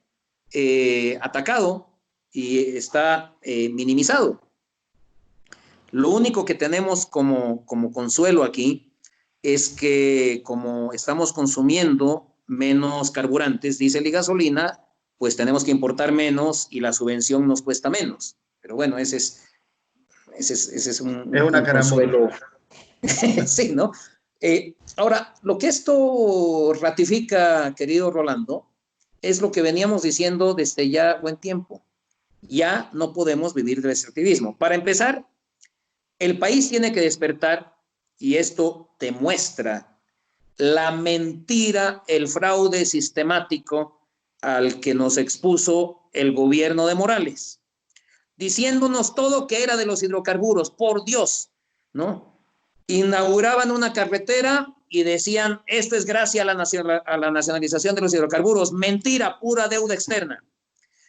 atacado y está minimizado. Lo único que tenemos como consuelo aquí es que como estamos consumiendo menos carburantes, diésel y gasolina, pues tenemos que importar menos y la subvención nos cuesta menos. Pero bueno, ese es una un consuelo. carambola. Sí, ¿no? Ahora, lo que esto ratifica, querido Rolando, es lo que veníamos diciendo desde ya buen tiempo. Ya no podemos vivir del extractivismo. Para empezar, el país tiene que despertar, y esto demuestra la mentira, el fraude sistemático al que nos expuso el gobierno de Morales, diciéndonos todo que era de los hidrocarburos, por Dios, ¿no? Inauguraban una carretera y decían, esto es gracias a la nacionalización de los hidrocarburos. Mentira, pura deuda externa.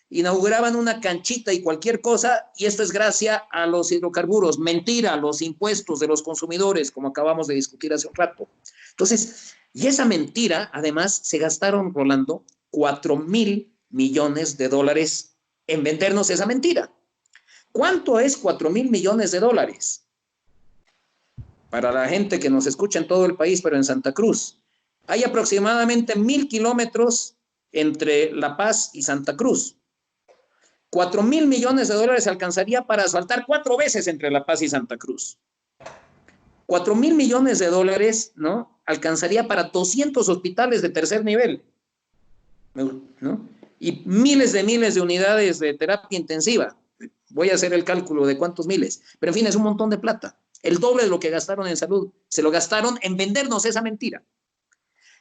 Inauguraban una canchita y cualquier cosa, y esto es gracias a los hidrocarburos. Mentira, los impuestos de los consumidores, como acabamos de discutir hace un rato. Entonces, y esa mentira, además, se gastaron, Rolando, $4,000 millones en vendernos esa mentira. ¿Cuánto es $4,000 millones? Para la gente que nos escucha en todo el país, pero en Santa Cruz, hay aproximadamente 1,000 kilómetros entre La Paz y Santa Cruz. $4,000 millones alcanzaría para asfaltar 4 veces entre La Paz y Santa Cruz. $4,000 millones, ¿no? Alcanzaría para 200 hospitales de tercer nivel, ¿no? Y miles de unidades de terapia intensiva. Voy a hacer el cálculo de cuántos miles, pero en fin, es un montón de plata. El doble de lo que gastaron en salud, se lo gastaron en vendernos esa mentira.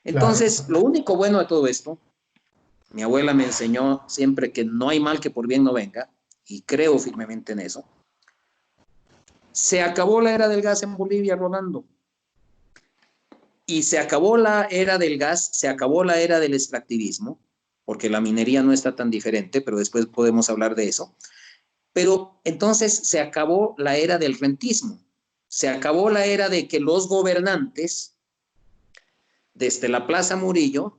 Entonces, claro, lo único bueno de todo esto, mi abuela me enseñó siempre que no hay mal que por bien no venga, y creo firmemente en eso. Se acabó la era del gas en Bolivia, Rolando. Y se acabó la era del gas, se acabó la era del extractivismo, porque la minería no está tan diferente, pero después podemos hablar de eso. Pero entonces se acabó la era del rentismo, se acabó la era de que los gobernantes, desde la Plaza Murillo,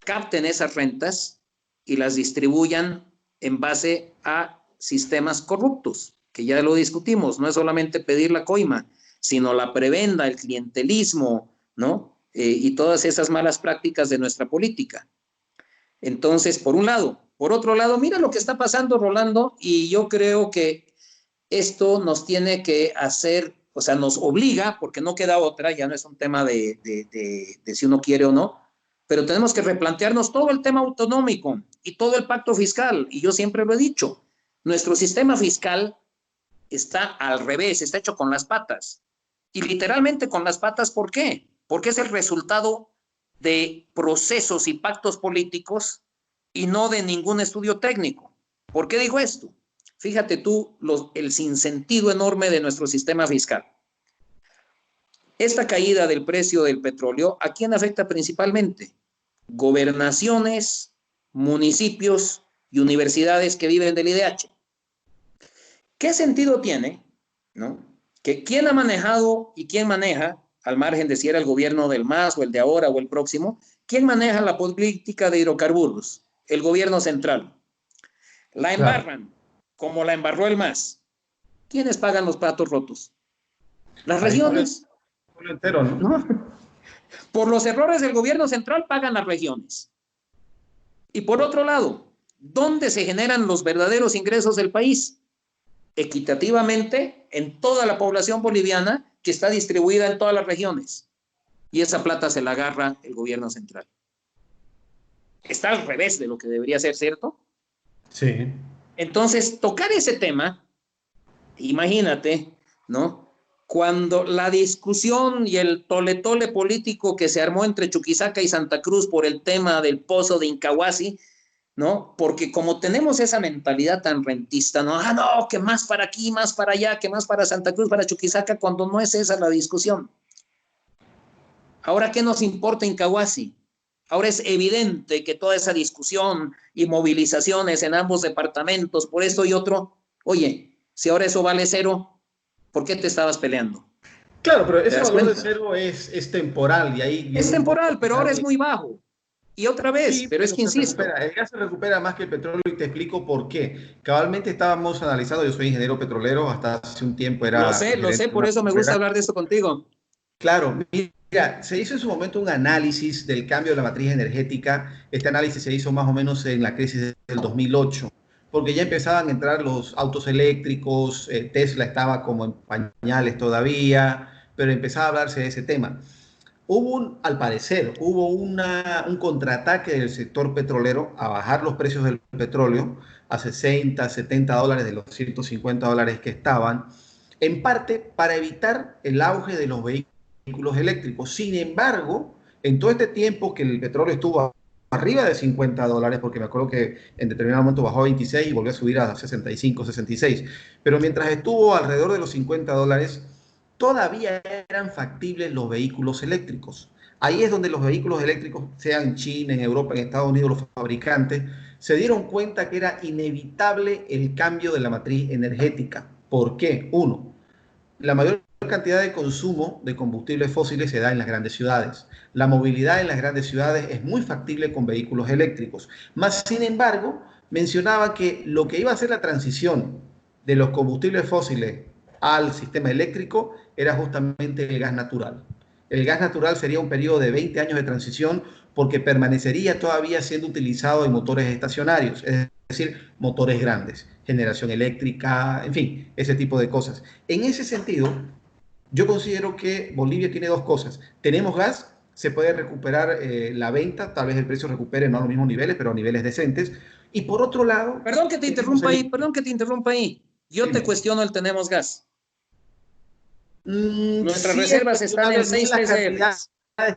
capten esas rentas y las distribuyan en base a sistemas corruptos, que ya lo discutimos. No es solamente pedir la coima, sino la prebenda, el clientelismo, ¿no? Y todas esas malas prácticas de nuestra política. Entonces, por un lado. Por otro lado, mira lo que está pasando, Rolando, y yo creo que esto nos tiene que hacer, o sea, nos obliga, porque no queda otra, ya no es un tema de si uno quiere o no, pero tenemos que replantearnos todo el tema autonómico y todo el pacto fiscal. Y yo siempre lo he dicho, nuestro sistema fiscal está al revés, está hecho con las patas. Y literalmente con las patas, ¿por qué? Porque es el resultado de procesos y pactos políticos y no de ningún estudio técnico. ¿Por qué digo esto? Fíjate tú el sinsentido enorme de nuestro sistema fiscal. Esta caída del precio del petróleo, ¿a quién afecta principalmente? Gobernaciones, municipios y universidades que viven del IDH. ¿Qué sentido tiene, no? Que quién ha manejado y quién maneja, al margen de si era el gobierno del MAS o el de ahora o el próximo, quién maneja la política de hidrocarburos? El gobierno central. La embarran, claro, como la embarró el MAS. ¿Quiénes pagan los platos rotos? Las regiones. El entero, ¿no? ¿No? Por los errores del gobierno central pagan las regiones. Y por otro lado, ¿dónde se generan los verdaderos ingresos del país? Equitativamente en toda la población boliviana que está distribuida en todas las regiones. Y esa plata se la agarra el gobierno central. Está al revés de lo que debería ser, ¿cierto? Sí. Entonces, tocar ese tema, imagínate, ¿no? Cuando la discusión y el tole-tole político que se armó entre Chuquisaca y Santa Cruz por el tema del pozo de Incahuasi, ¿no? Porque como tenemos esa mentalidad tan rentista, ¿no? Ah, no, que más para aquí, más para allá, que más para Santa Cruz, para Chuquisaca, cuando no es esa la discusión. Ahora, ¿qué nos importa Incahuasi? Ahora es evidente que toda esa discusión y movilizaciones en ambos departamentos, por esto y otro, oye, si ahora eso vale cero, ¿por qué te estabas peleando? Claro, pero ese valor de cero es temporal y ahí viene es temporal, pero ahora es muy bajo. Y otra vez, sí, pero es que insisto. El gas se recupera más que el petróleo y te explico por qué. Cabalmente estábamos analizando, yo soy ingeniero petrolero, hasta hace un tiempo era... Lo sé, por eso me gusta hablar de esto contigo. Claro, mira, se hizo en su momento un análisis del cambio de la matriz energética. Este análisis se hizo más o menos en la crisis del 2008, porque ya empezaban a entrar los autos eléctricos, Tesla estaba como en pañales todavía, pero empezaba a hablarse de ese tema. Al parecer, hubo un contraataque del sector petrolero a bajar los precios del petróleo a 60, 70 dólares de los 150 dólares que estaban, en parte para evitar el auge de los vehículos eléctricos. Sin embargo, en todo este tiempo que el petróleo estuvo arriba de 50 dólares, porque me acuerdo que en determinado momento bajó a 26 y volvió a subir a 65, 66, pero mientras estuvo alrededor de los 50 dólares, todavía eran factibles los vehículos eléctricos. Ahí es donde los vehículos eléctricos, sea en China, en Europa, en Estados Unidos, los fabricantes, se dieron cuenta que era inevitable el cambio de la matriz energética. ¿Por qué? Uno, la mayor cantidad de consumo de combustibles fósiles se da en las grandes ciudades. La movilidad en las grandes ciudades es muy factible con vehículos eléctricos. Más sin embargo, mencionaba que lo que iba a ser la transición de los combustibles fósiles al sistema eléctrico era justamente el gas natural. El gas natural sería un periodo de 20 años de transición porque permanecería todavía siendo utilizado en motores estacionarios, es decir, motores grandes, generación eléctrica, en fin, ese tipo de cosas. En ese sentido, yo considero que Bolivia tiene dos cosas. Tenemos gas, se puede recuperar la venta, tal vez el precio recupere no a los mismos niveles, pero a niveles decentes. Y por otro lado... Perdón que te interrumpa ahí. Yo te cuestiono el tenemos gas. Nuestras reservas están en 6 TCFs.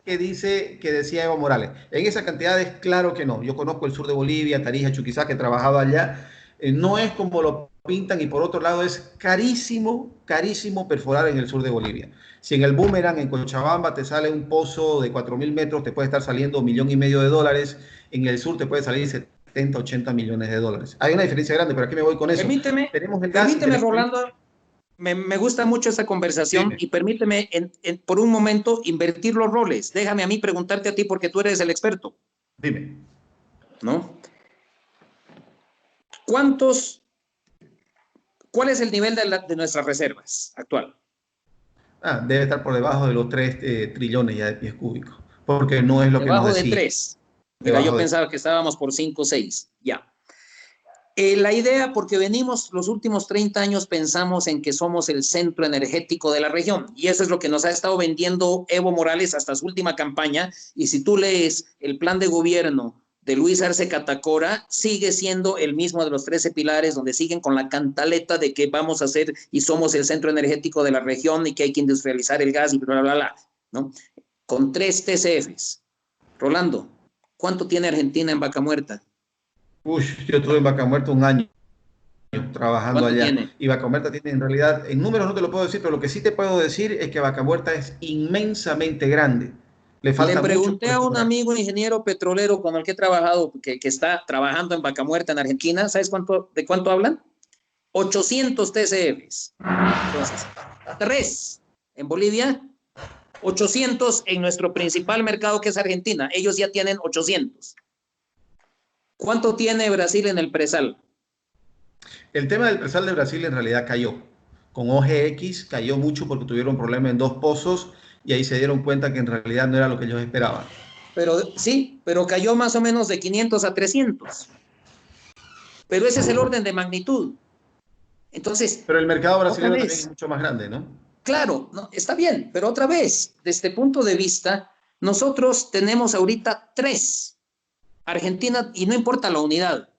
Que decía Evo Morales. En esas cantidades, claro que no. Yo conozco el sur de Bolivia, Tarija, Chuquisaca, he trabajado allá. No es como lo pintan y por otro lado es carísimo, carísimo perforar en el sur de Bolivia. Si en el Boomerang, en Cochabamba, te sale un pozo de 4.000 metros, te puede estar saliendo $1,500,000. En el sur te puede salir 70, 80 millones de dólares. Hay una diferencia grande, pero aquí me voy con eso. Permíteme, Rolando. Me gusta mucho esta conversación y permíteme por un momento invertir los roles. Déjame a mí preguntarte a ti porque tú eres el experto. Dime. ¿No? ¿Cuál es el nivel de nuestras reservas actual? Debe estar por debajo de los 3 trillones ya de pies cúbicos, porque no es lo que nos Debajo de decía. 3. Mira, yo pensaba que estábamos por 5 o 6. Ya. La idea, porque venimos los últimos 30 años, pensamos en que somos el centro energético de la región, y eso es lo que nos ha estado vendiendo Evo Morales hasta su última campaña, y si tú lees el plan de gobierno de Luis Arce Catacora, sigue siendo el mismo de los 13 pilares, donde siguen con la cantaleta de que vamos a ser y somos el centro energético de la región y que hay que industrializar el gas y bla, bla, bla, ¿no? Con 3 TCFs. Rolando, ¿cuánto tiene Argentina en Vaca Muerta? Yo estuve en Vaca Muerta un año trabajando ¿Cuánto allá. tiene? Y Vaca Muerta tiene, en realidad, en números no te lo puedo decir, pero lo que sí te puedo decir es que Vaca Muerta es inmensamente grande. Le Le falta mucho por pregunté a un explorar. amigo ingeniero petrolero con el que he trabajado, que está trabajando en Vaca Muerta, en Argentina. ¿Sabes de cuánto hablan? 800 TCFs. Entonces, 3 en Bolivia, 800 en nuestro principal mercado, que es Argentina. Ellos ya tienen 800. ¿Cuánto tiene Brasil en el presal? El tema del presal de Brasil en realidad cayó. Con OGX cayó mucho porque tuvieron problemas en 2 pozos y ahí se dieron cuenta que en realidad no era lo que ellos esperaban. Pero sí, pero cayó más o menos de 500 a 300. Pero ese es el orden de magnitud. Entonces, Pero el mercado otra brasileño también es vez, mucho más grande, ¿no? claro, no, está bien, pero otra vez, desde este punto de vista, nosotros tenemos ahorita 3. Argentina, y no importa la unidad,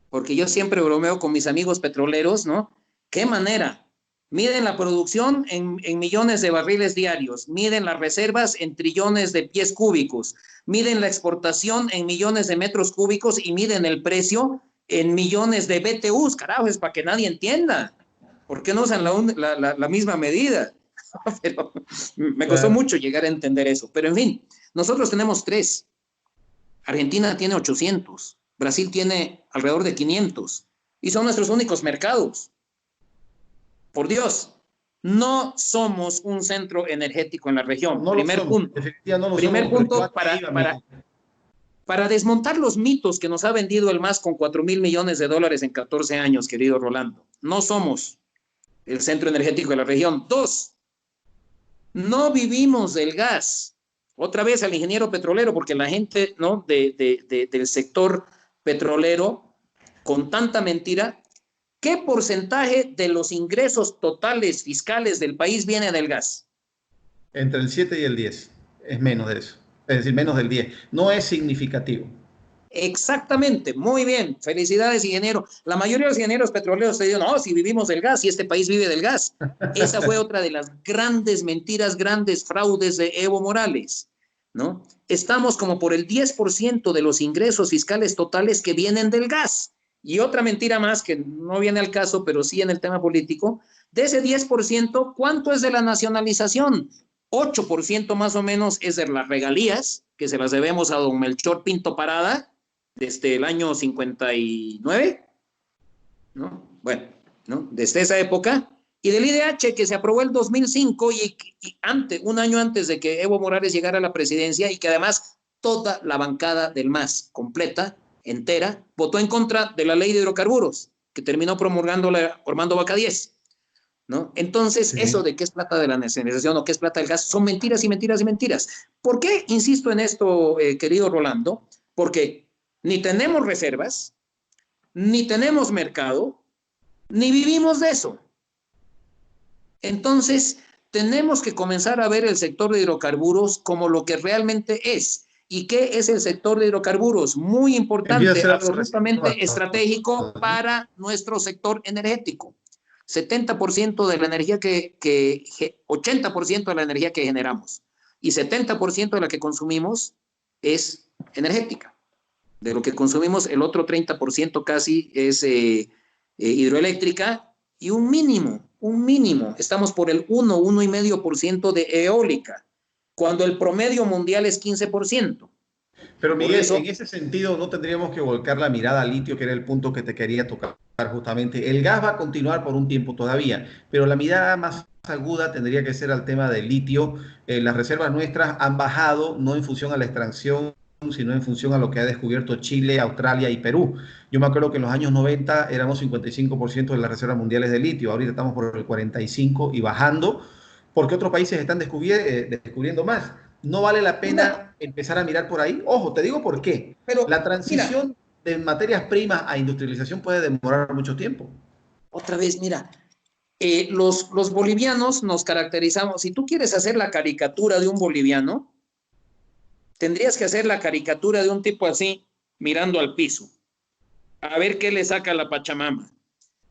porque yo siempre bromeo con mis amigos petroleros, ¿no? ¿Qué manera? Miden la producción en millones de barriles diarios, miden las reservas en trillones de pies cúbicos, miden la exportación en millones de metros cúbicos y miden el precio en millones de BTUs. Carajo, es para que nadie entienda. ¿Por qué no usan la misma medida? Pero me costó mucho llegar a entender eso. Pero en fin, nosotros tenemos 3. Argentina tiene 800. Brasil tiene alrededor de 500. Y son nuestros únicos mercados. Por Dios, no somos un centro energético en la región. No lo Primer somos, punto. efectivamente no lo Primer somos, pero yo punto aquí iba, mira. para desmontar los mitos que nos ha vendido el MAS con 4,000 millones de dólares en 14 años, querido Rolando. No somos el centro energético de la región. 2, no vivimos del gas. Otra vez al ingeniero petrolero, porque la gente, ¿no?, del sector petrolero, con tanta mentira, ¿qué porcentaje de los ingresos totales fiscales del país viene del gas? Entre el 7 y el 10, es menos de eso, es decir, menos del 10. No es significativo. Exactamente, muy bien, felicidades, ingeniero. La mayoría de los ingenieros petroleros te dicen, no, si vivimos del gas, y este país vive del gas. Esa fue otra de las grandes mentiras, grandes fraudes de Evo Morales, ¿no? Estamos como por el 10% de los ingresos fiscales totales que vienen del gas. Y otra mentira más que no viene al caso, pero sí en el tema político, de ese 10%, ¿cuánto es de la nacionalización? 8% más o menos es de las regalías, que se las debemos a don Melchor Pinto Parada, desde el año 59, ¿no? Bueno, ¿no?, desde esa época, y del IDH que se aprobó el 2005 y un año antes de que Evo Morales llegara a la presidencia, y que además toda la bancada del MAS, completa, entera, votó en contra de la ley de hidrocarburos, que terminó promulgándola Armando Baca 10. ¿No? Entonces, Sí. eso de qué es plata de la nacionalización o qué es plata del gas son mentiras y mentiras y mentiras. ¿Por qué insisto en esto, querido Rolando? Porque ni tenemos reservas, ni tenemos mercado, ni vivimos de eso. Entonces, tenemos que comenzar a ver el sector de hidrocarburos como lo que realmente es. ¿Y qué es el sector de hidrocarburos? Muy importante, absolutamente estratégico para nuestro sector energético. 70% de la energía 80% de la energía que generamos y 70% de la que consumimos es energética. De lo que consumimos, el otro 30% casi es hidroeléctrica, y un mínimo, estamos por el 1,5% de eólica, cuando el promedio mundial es 15%. Pero Por Miguel, eso, en ese sentido no tendríamos que volcar la mirada al litio, que era el punto que te quería tocar justamente. El gas va a continuar por un tiempo todavía, pero la mirada más aguda tendría que ser al tema del litio. Las reservas nuestras han bajado, no en función a la extracción sino en función a lo que ha descubierto Chile, Australia y Perú. Yo me acuerdo que en los años 90 éramos 55% de las reservas mundiales de litio, ahorita estamos por el 45% y bajando, porque otros países están descubriendo más. No vale la Mira, pena empezar a mirar por ahí. Ojo, te digo por qué. La pero mira, transición de materias primas a industrialización puede demorar mucho tiempo. otra vez, mira, los bolivianos nos caracterizamos. Si tú quieres hacer la caricatura de un boliviano, tendrías que hacer la caricatura de un tipo así, mirando al piso, a ver qué le saca la Pachamama.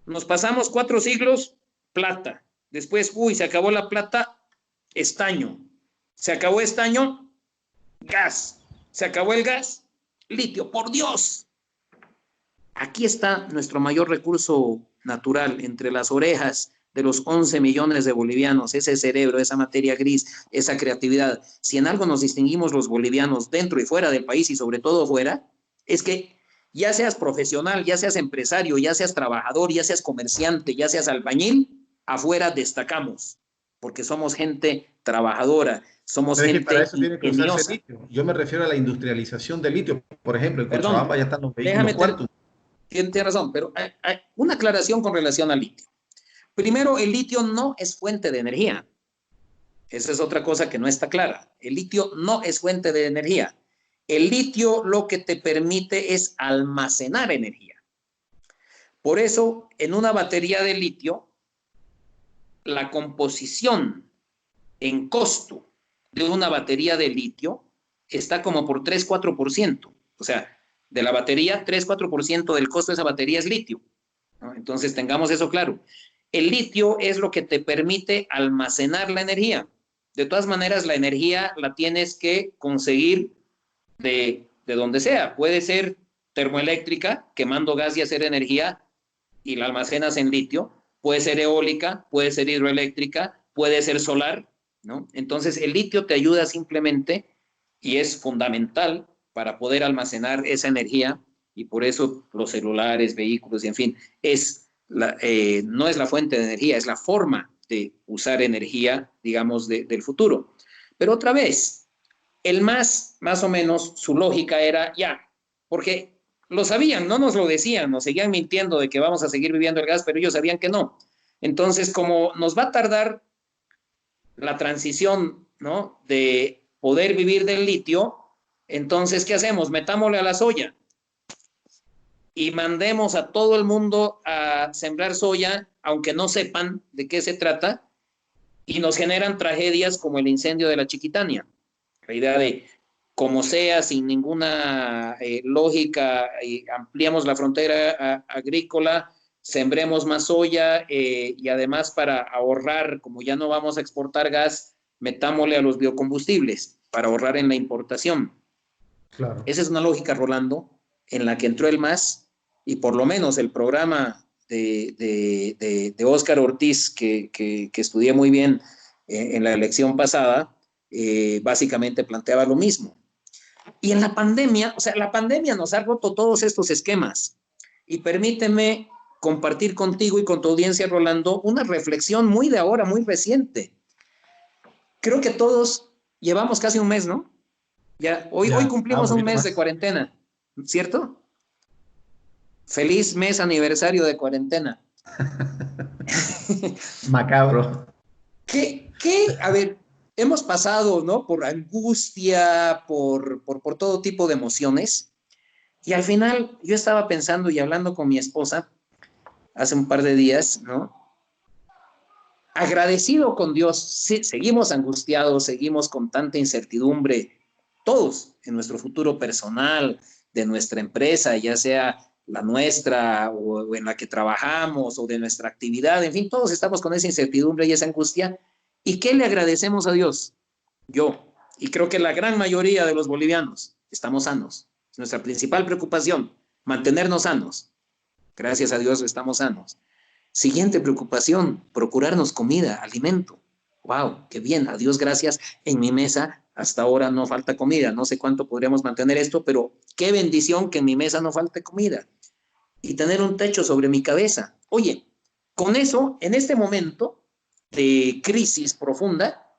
Nos pasamos 4 siglos, plata. Después, uy, se acabó la plata, estaño. Se acabó estaño, gas. Se acabó el gas, litio. ¡Por Dios! Aquí está nuestro mayor recurso natural, entre las orejas de los 11 millones de bolivianos, ese cerebro, esa materia gris, esa creatividad. Si en algo nos distinguimos los bolivianos dentro y fuera del país y sobre todo fuera, es que ya seas profesional, ya seas empresario, ya seas trabajador, ya seas comerciante, ya seas albañil, afuera destacamos, porque somos gente trabajadora, somos Pero es que para gente eso tiene que usarse ingeniosa. litio. Yo me refiero a la industrialización del litio. Por ejemplo, en Perdón, Cochabamba ya están los vehículos déjame, cuartos. tiene razón, pero hay una aclaración con relación al litio. Primero, el litio no es fuente de energía. Esa es otra cosa que no está clara. El litio no es fuente de energía. El litio lo que te permite es almacenar energía. Por eso, en una batería de litio, la composición en costo de una batería de litio está como por 3-4%. O sea, de la batería, 3-4% del costo de esa batería es litio, ¿no? Entonces, tengamos eso claro. El litio es lo que te permite almacenar la energía. De todas maneras, la energía la tienes que conseguir de donde sea. Puede ser termoeléctrica, quemando gas y hacer energía y la almacenas en litio. Puede ser eólica, puede ser hidroeléctrica, puede ser solar, ¿no? Entonces, el litio te ayuda simplemente y es fundamental para poder almacenar esa energía y por eso los celulares, vehículos y en fin, no es la fuente de energía, es la forma de usar energía, digamos, del futuro. Pero otra vez, el más o menos, su lógica era ya, porque lo sabían, no nos lo decían, nos seguían mintiendo de que vamos a seguir viviendo el gas, pero ellos sabían que no. Entonces, como nos va a tardar la transición, ¿no?, de poder vivir del litio, entonces, ¿qué hacemos? Metámosle a la soya y mandemos a todo el mundo a sembrar soya, aunque no sepan de qué se trata, y nos generan tragedias como el incendio de la Chiquitania. La idea de, como sea, sin ninguna lógica, ampliamos la frontera agrícola, sembremos más soya y además para ahorrar, como ya no vamos a exportar gas, metámosle a los biocombustibles para ahorrar en la importación. Claro. Esa es una lógica, Rolando, en la que entró el MAS y por lo menos el programa de Óscar Ortiz, que estudié muy bien en la elección pasada, básicamente planteaba lo mismo. Y en la pandemia, o sea, la pandemia nos ha roto todos estos esquemas. Y permíteme compartir contigo y con tu audiencia, Rolando, una reflexión muy de ahora, muy reciente. Creo que todos llevamos casi un mes, ¿no? Ya, hoy Ya, un cumplimos un poquito mes de más. cuarentena, ¿cierto? Feliz mes aniversario de cuarentena. Macabro. A ver, hemos pasado, ¿no?, por angustia, por todo tipo de emociones. Y al final yo estaba pensando y hablando con mi esposa hace un par de días, ¿no? Agradecido con Dios, sí, seguimos angustiados, seguimos con tanta incertidumbre, todos en nuestro futuro personal, de nuestra empresa, ya sea la nuestra o en la que trabajamos o de nuestra actividad, en fin, todos estamos con esa incertidumbre y esa angustia. ¿Y qué le agradecemos a Dios? Yo, y creo que la gran mayoría de los bolivianos, estamos sanos. Es nuestra principal preocupación, mantenernos sanos. Gracias a Dios estamos sanos. Siguiente preocupación, procurarnos comida, alimento. Wow, qué bien, a Dios gracias, en mi mesa hasta ahora no falta comida. No sé cuánto podríamos mantener esto, pero qué bendición que en mi mesa no falte comida. Y tener un techo sobre mi cabeza. Oye, con eso, en este momento de crisis profunda,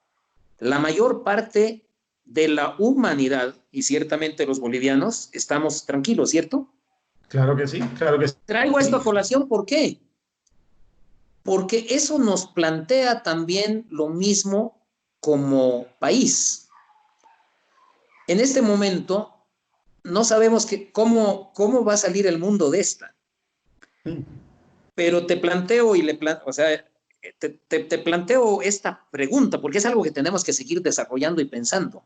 la mayor parte de la humanidad, y ciertamente los bolivianos estamos tranquilos, ¿cierto? Claro que sí, claro que sí. Traigo esto a colación, ¿por qué? Porque eso nos plantea también lo mismo como país. En este momento no sabemos cómo va a salir el mundo de esta, pero te planteo o sea, te planteo esta pregunta porque es algo que tenemos que seguir desarrollando y pensando.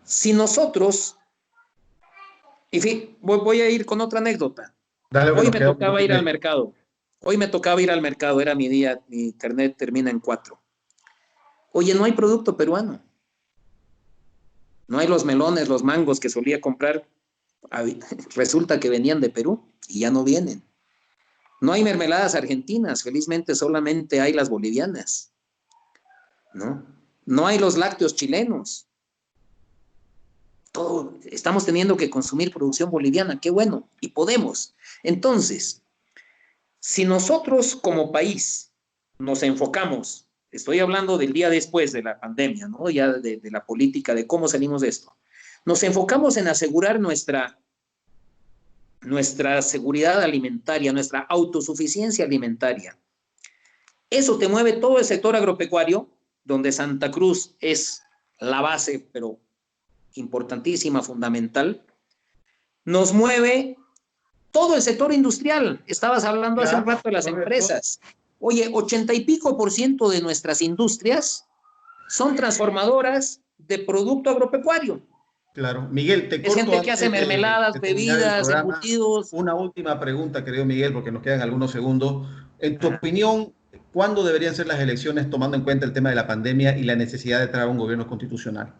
Si nosotros, y fin, voy a ir con otra anécdota. Dale, que Hoy nos me queda un tocaba minuto y ir al medio. mercado. Hoy me tocaba ir al mercado, era mi día, mi internet termina en 4. Oye, no hay producto peruano. No hay los melones, los mangos que solía comprar. Resulta que venían de Perú y ya no vienen. No hay mermeladas argentinas, felizmente solamente hay las bolivianas. ¿No? No hay los lácteos chilenos. Todo, estamos teniendo que consumir producción boliviana, qué bueno, y podemos. Entonces, si nosotros como país nos enfocamos, estoy hablando del día después de la pandemia, ¿no? Ya de la política, de cómo salimos de esto, nos enfocamos en asegurar nuestra seguridad alimentaria, nuestra autosuficiencia alimentaria. Eso te mueve todo el sector agropecuario, donde Santa Cruz es la base, pero importantísima, fundamental. Nos mueve todo el sector industrial. Estabas hablando hace un Claro, rato de las correcto. empresas. Oye, 80% de nuestras industrias son transformadoras de producto agropecuario. Claro. Miguel, te Es corto gente que hace antes mermeladas, de terminar el bebidas, programa. embutidos. Una última pregunta, querido Miguel, porque nos quedan algunos segundos. En tu Ah, opinión, ¿cuándo deberían ser las elecciones tomando en cuenta el tema de la pandemia y la necesidad de traer un gobierno constitucional?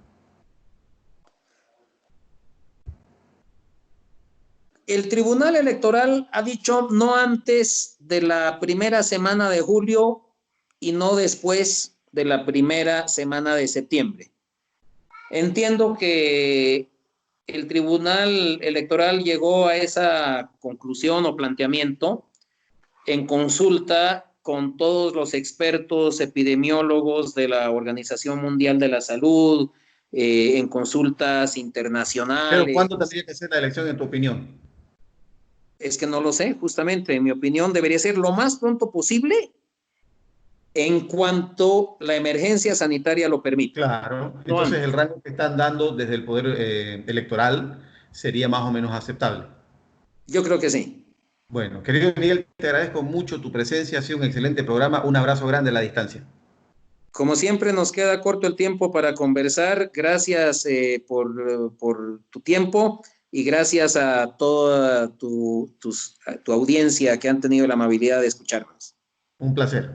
el Tribunal Electoral ha dicho no antes de la primera semana de julio y no después de la primera semana de septiembre. Entiendo que el Tribunal Electoral llegó a esa conclusión o planteamiento en consulta con todos los expertos epidemiólogos de la Organización Mundial de la Salud, en consultas Pero internacionales. ¿cuándo tendría que ser la elección en tu opinión? Es que no lo sé, justamente, en mi opinión, debería ser lo más pronto posible en cuanto la emergencia sanitaria lo permita. Claro. No Entonces el antes. rango que están dando desde el Poder Electoral sería más o menos aceptable. Yo creo que sí. Bueno, querido Miguel, te agradezco mucho tu presencia, ha sido un excelente programa, un abrazo grande a la distancia. Como siempre, nos queda corto el tiempo para conversar. Gracias por tu tiempo y gracias a toda tu audiencia que han tenido la amabilidad de escucharnos. Un placer.